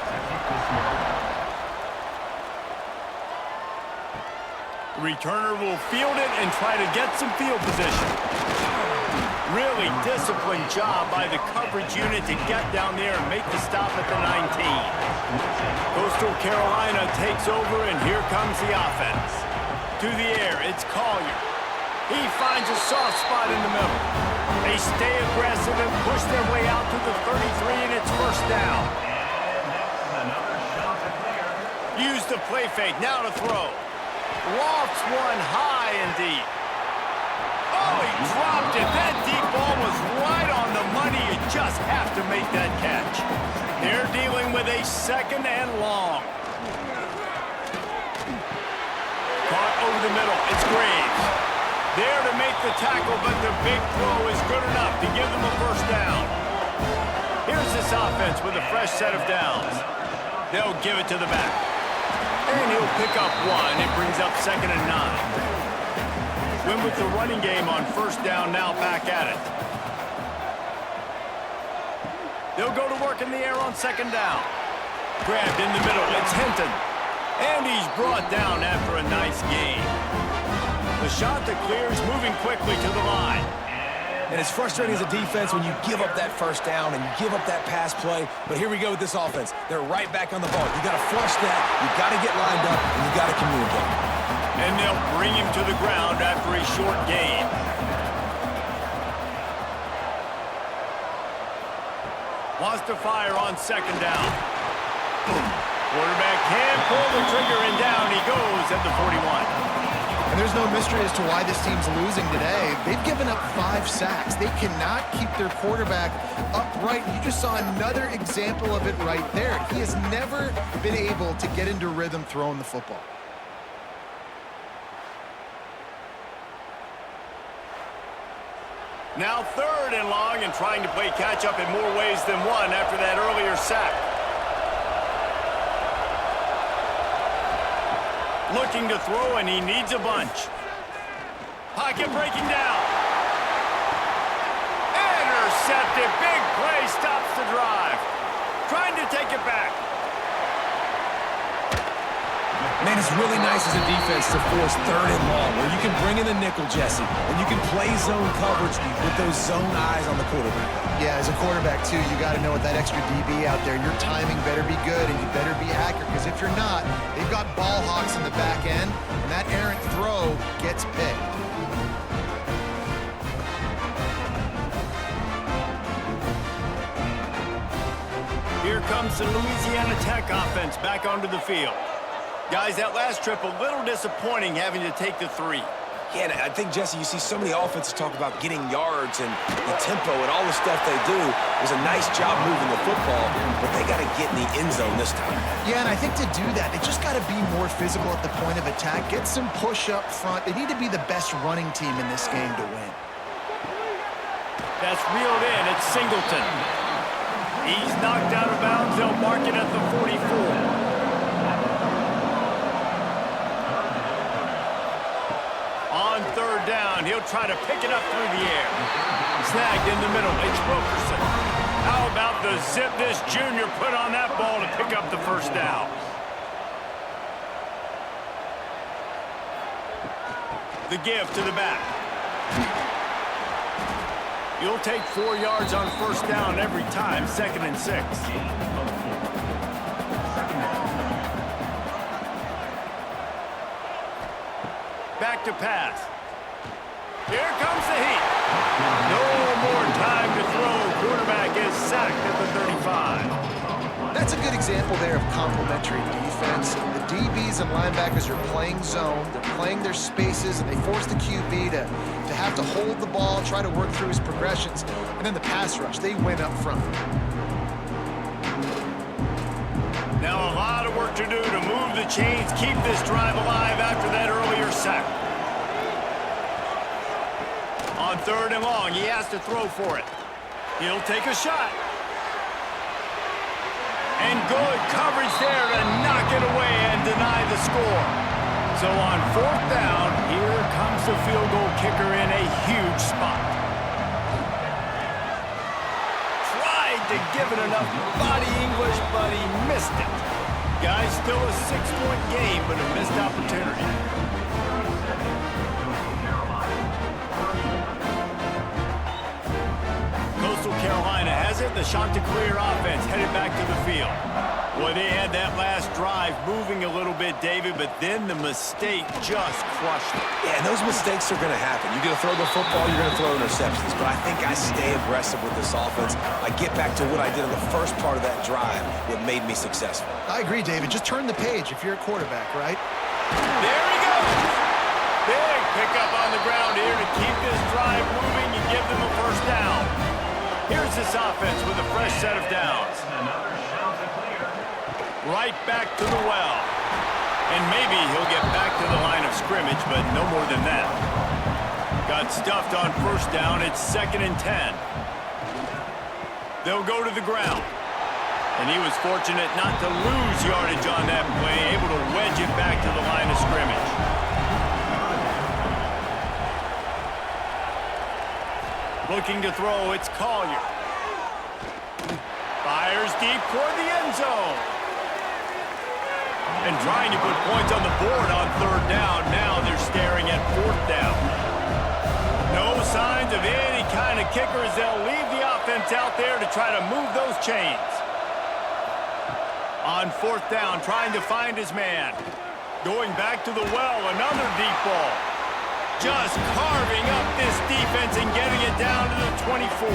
Returner will field it and try to get some field position. Really disciplined job by the coverage unit to get down there and make the stop at the 19. Coastal Carolina takes over, and here comes the offense. To the air, it's Collier. He finds a soft spot in the middle. They stay aggressive and push their way out to the 33, and it's first down. Use the play fake, now to throw. Lofts one high and deep. Oh, he dropped it. That deep ball was right on the money. You just have to make that catch. They're dealing with a second and long. Caught over the middle. It's Graves. There to make the tackle, but the big throw is good enough to give them a first down. Here's this offense with a fresh set of downs. They'll give it to the back. And he'll pick up 1. It brings up second and 9. Win with the running game on first down, now back at it. They'll go to work in the air on second down. Grabbed in the middle, it's Hinton. And he's brought down after a nice gain. The Chanticleers moving quickly to the line. And it's frustrating as a defense when you give up that first down and you give up that pass play. But here we go with this offense. They're right back on the ball. You got to flush that, you got to get lined up, and you got to communicate. And they'll bring him to the ground after a short gain. Wants to fire on second down. Quarterback can pull the trigger, and down he goes at the 41. And there's no mystery as to why this team's losing today. They've given up 5 sacks. They cannot keep their quarterback upright. You just saw another example of it right there. He has never been able to get into rhythm throwing the football. Now third and long, and trying to play catch-up in more ways than one after that earlier sack. Looking to throw, and he needs a bunch. Pocket breaking down. Intercepted. Big play stops the drive. Trying to take it back. Man, it's really nice as a defense to force 3rd and long, where you can bring in the nickel, Jesse, and you can play zone coverage with those zone eyes on the quarterback. Yeah, as a quarterback, too, you got to know with that extra DB out there, your timing better be good and you better be accurate, because if you're not, they've got ball hawks in the back end, and that errant throw gets picked. Here comes the Louisiana Tech offense back onto the field. Guys, that last trip a little disappointing having to take the 3. Yeah, and I think, Jesse, you see so many offenses talk about getting yards and the tempo and all the stuff they do. It was a nice job moving the football, but they got to get in the end zone this time. Yeah, and I think to do that, they just got to be more physical at the point of attack, get some push up front. They need to be the best running team in this game to win. That's reeled in. It's Singleton. He's knocked out of bounds. They'll mark it at the 44. On 3rd down, he'll try to pick it up through the air. Snagged in the middle. It's Roberson. How about the zip this junior put on that ball to pick up the 1st down? The give to the back. You'll take 4 yards on 1st down every time, 2nd and 6. Back to pass. Here comes the heat. No more time to throw. Quarterback is sacked at the 35. That's a good example there of complementary defense. The DBs and linebackers are playing zone. They're playing their spaces, and they force the QB to have to hold the ball, try to work through his progressions. And then the pass rush, they win up front. Now a lot of work to do to move the chains, keep this drive alive after that earlier sack. On 3rd and long, he has to throw for it. He'll take a shot. And good coverage there to knock it away and deny the score. So on 4th down, here comes the field goal kicker in a huge spot. Tried to give it enough body English, but he missed it. Guys, still a 6-point game, but a missed opportunity. Coastal Carolina has it. The Chanticleer offense headed back to the field. Boy, they had that last drive moving a little bit, David, but then the mistake just crushed it. Yeah, and those mistakes are going to happen. You're going to throw the football, you're going to throw interceptions. But I think I stay aggressive with this offense. I get back to what I did in the first part of that drive, what made me successful. I agree, David. Just turn the page if you're a quarterback, right? There he goes. Big pickup on the ground here to keep this drive moving and give them a 1st down. Here's this offense with a fresh set of downs. Right back to the well. And maybe he'll get back to the line of scrimmage, but no more than that. Got stuffed on 1st down. It's 2nd and 10. They'll go to the ground. And he was fortunate not to lose yardage on that play, able to wedge it back to the line of scrimmage. Looking to throw, it's Collier. Fires deep toward the end zone. And trying to put points on the board on 3rd down. Now they're staring at 4th down. No signs of any kind of kickers. They'll leave the offense out there to try to move those chains. On 4th down, trying to find his man. Going back to the well, another deep ball. Just carving up this defense and getting it down to the 24.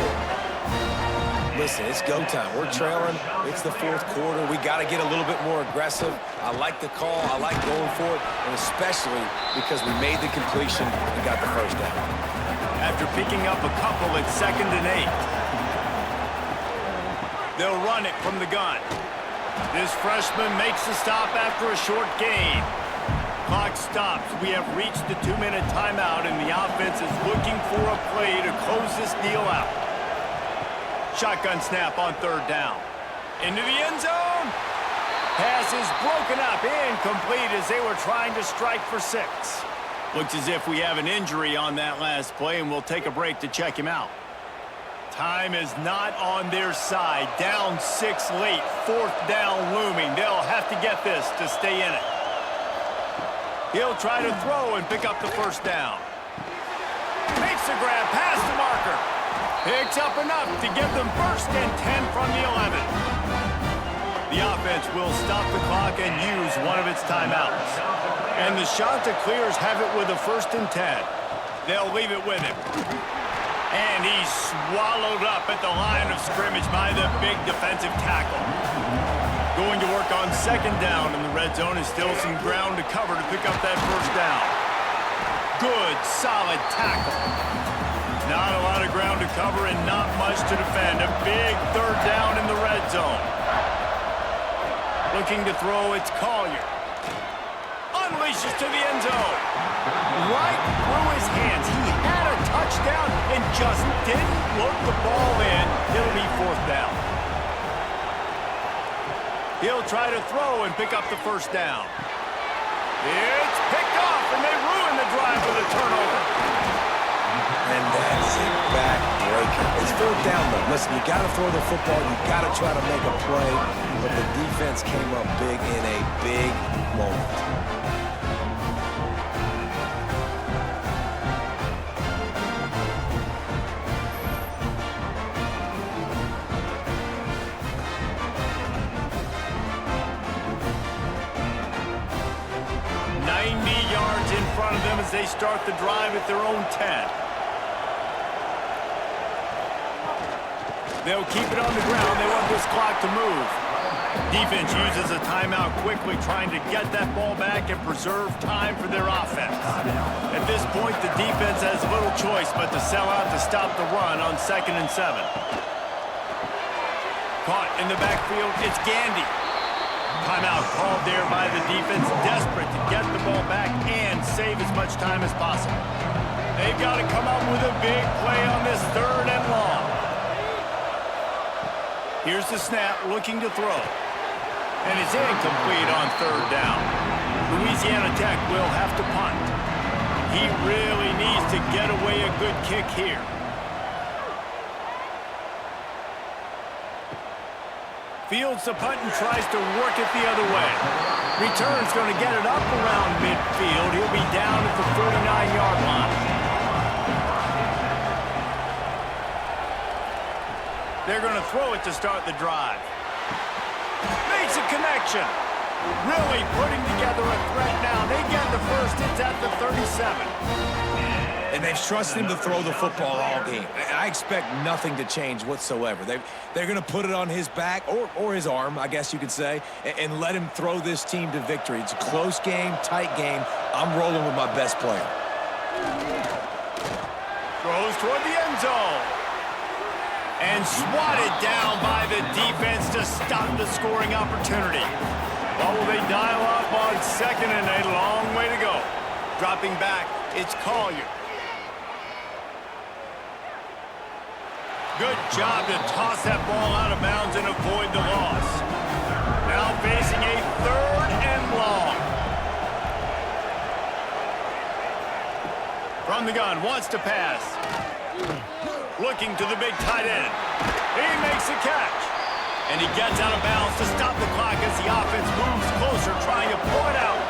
Listen, it's go time. We're trailing. It's the 4th quarter. We got to get a little bit more aggressive. I like the call. I like going for it, and especially because we made the completion and got the 1st down. After picking up a couple, it's 2nd and 8. They'll run it from the gun. This freshman makes the stop after a short gain. Clock stops. We have reached the 2-minute timeout, and the offense is looking for a play to close this deal out. Shotgun snap on 3rd down. Into the end zone. Pass is broken up, incomplete as they were trying to strike for 6. Looks as if we have an injury on that last play, and we'll take a break to check him out. Time is not on their side. Down 6 late. 4th down looming. They'll have to get this to stay in it. He'll try to throw and pick up the first down. Makes the grab past the marker. Picks up enough to give them 1st and 10 from the 11. The offense will stop the clock and use one of its timeouts. And the Chanticleers have it with a 1st and 10. They'll leave it with him. And he's swallowed up at the line of scrimmage by the big defensive tackle. Going to work on 2nd down in the red zone is still some ground to cover to pick up that 1st down. Good, solid tackle. Not a lot of ground to cover and not much to defend. A big 3rd down in the red zone. Looking to throw, it's Collier. Unleashes to the end zone. Right through his hands. He had a touchdown and just didn't look the ball in. It'll be 4th down. He'll try to throw and pick up the 1st down. It's picked off, and they ruin the drive with a turnover. And that's a backbreaker. It's 4th down, though. Listen, you got to throw the football. You got to try to make a play. But the defense came up big in a big moment. Of them as they start the drive at their own 10. They'll keep it on the ground. They want this clock to move. Defense uses a timeout quickly, trying to get that ball back and preserve time for their offense. At this point, the defense has little choice but to sell out to stop the run on 2nd and 7. Caught in the backfield, it's Gandy. Timeout called there by the defense, desperate to get the ball back and save as much time as possible. They've got to come up with a big play on this 3rd and long. Here's the snap, looking to throw. And it's incomplete on 3rd down. Louisiana Tech will have to punt. He really needs to get away a good kick here. Fields the punt and tries to work it the other way. Return's going to get it up around midfield. He'll be down at the 49-yard line. They're going to throw it to start the drive. Makes a connection. Really putting together a threat now. They get the 1st. It's at the 37. And they've trusted him to throw the football all game. I expect nothing to change whatsoever. They're going to put it on his back, or his arm, I guess you could say, and let him throw this team to victory. It's a close game, tight game. I'm rolling with my best player. Throws toward the end zone. And swatted down by the defense to stop the scoring opportunity. What will they dial up on 2nd and a long way to go? Dropping back, it's Collier. Good job to toss that ball out of bounds and avoid the loss. Now facing a 3rd and long. From the gun, wants to pass. Looking to the big tight end. He makes the catch. And he gets out of bounds to stop the clock as the offense moves closer, trying to pull it out.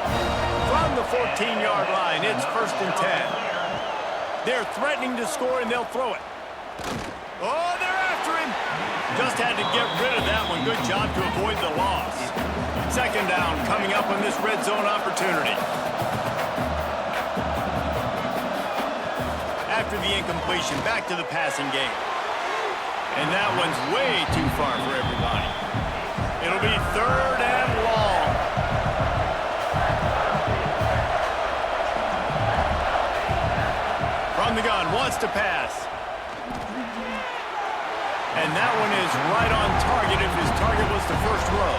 From the 14-yard line, it's 1st and 10. They're threatening to score, and they'll throw it. Oh, they're after him. Just had to get rid of that one. Good job to avoid the loss. 2nd down coming up on this red zone opportunity. After the incompletion, back to the passing game. And that one's way too far for everybody. It'll be 3rd and long. From the gun, wants to pass. And that one is right on target if his target was the 1st row.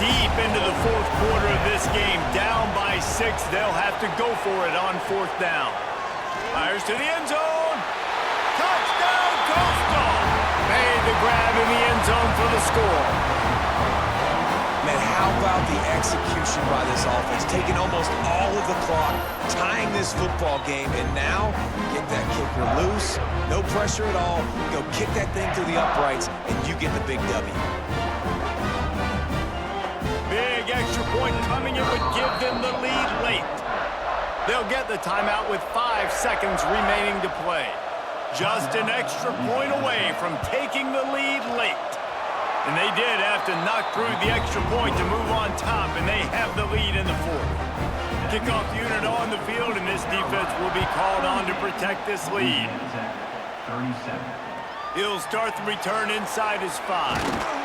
Deep into the 4th quarter of this game, down by 6. They'll have to go for it on 4th down. Fires to the end zone. Touchdown, Coastal! Made the grab in the end zone for the score. Man, how about the execution by this offense? Taking almost all of the clock, tying this football game, and now get that kicker loose. No pressure at all. Go kick that thing through the uprights, and you get the big W. Big extra point coming. It would give them the the lead late. They'll get the timeout with 5 seconds remaining to play. Just an extra point away from taking the lead late. And they did have to knock through the extra point to move on top, and they have the lead in the fourth. Kickoff unit on the field, and this defense will be called on to protect this lead. 37. He'll start the return inside his 5.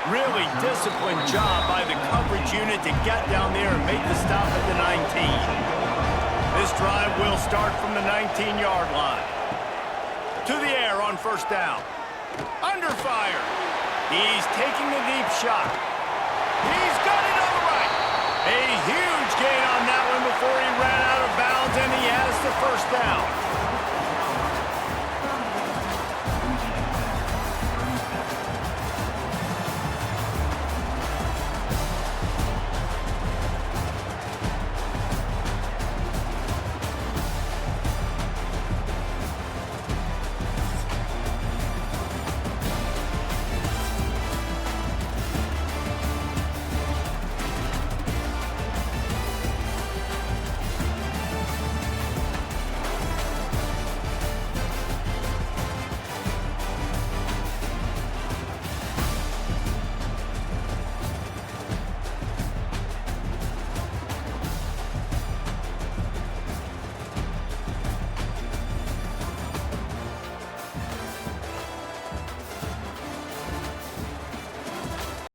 Really disciplined job by the coverage unit to get down there and make the stop at the 19. This drive will start from the 19-yard line. To the air on first down. Under fire. He's taking the deep shot. He's got it on the right. A huge gain on that one before he ran out of bounds, and he has the first down.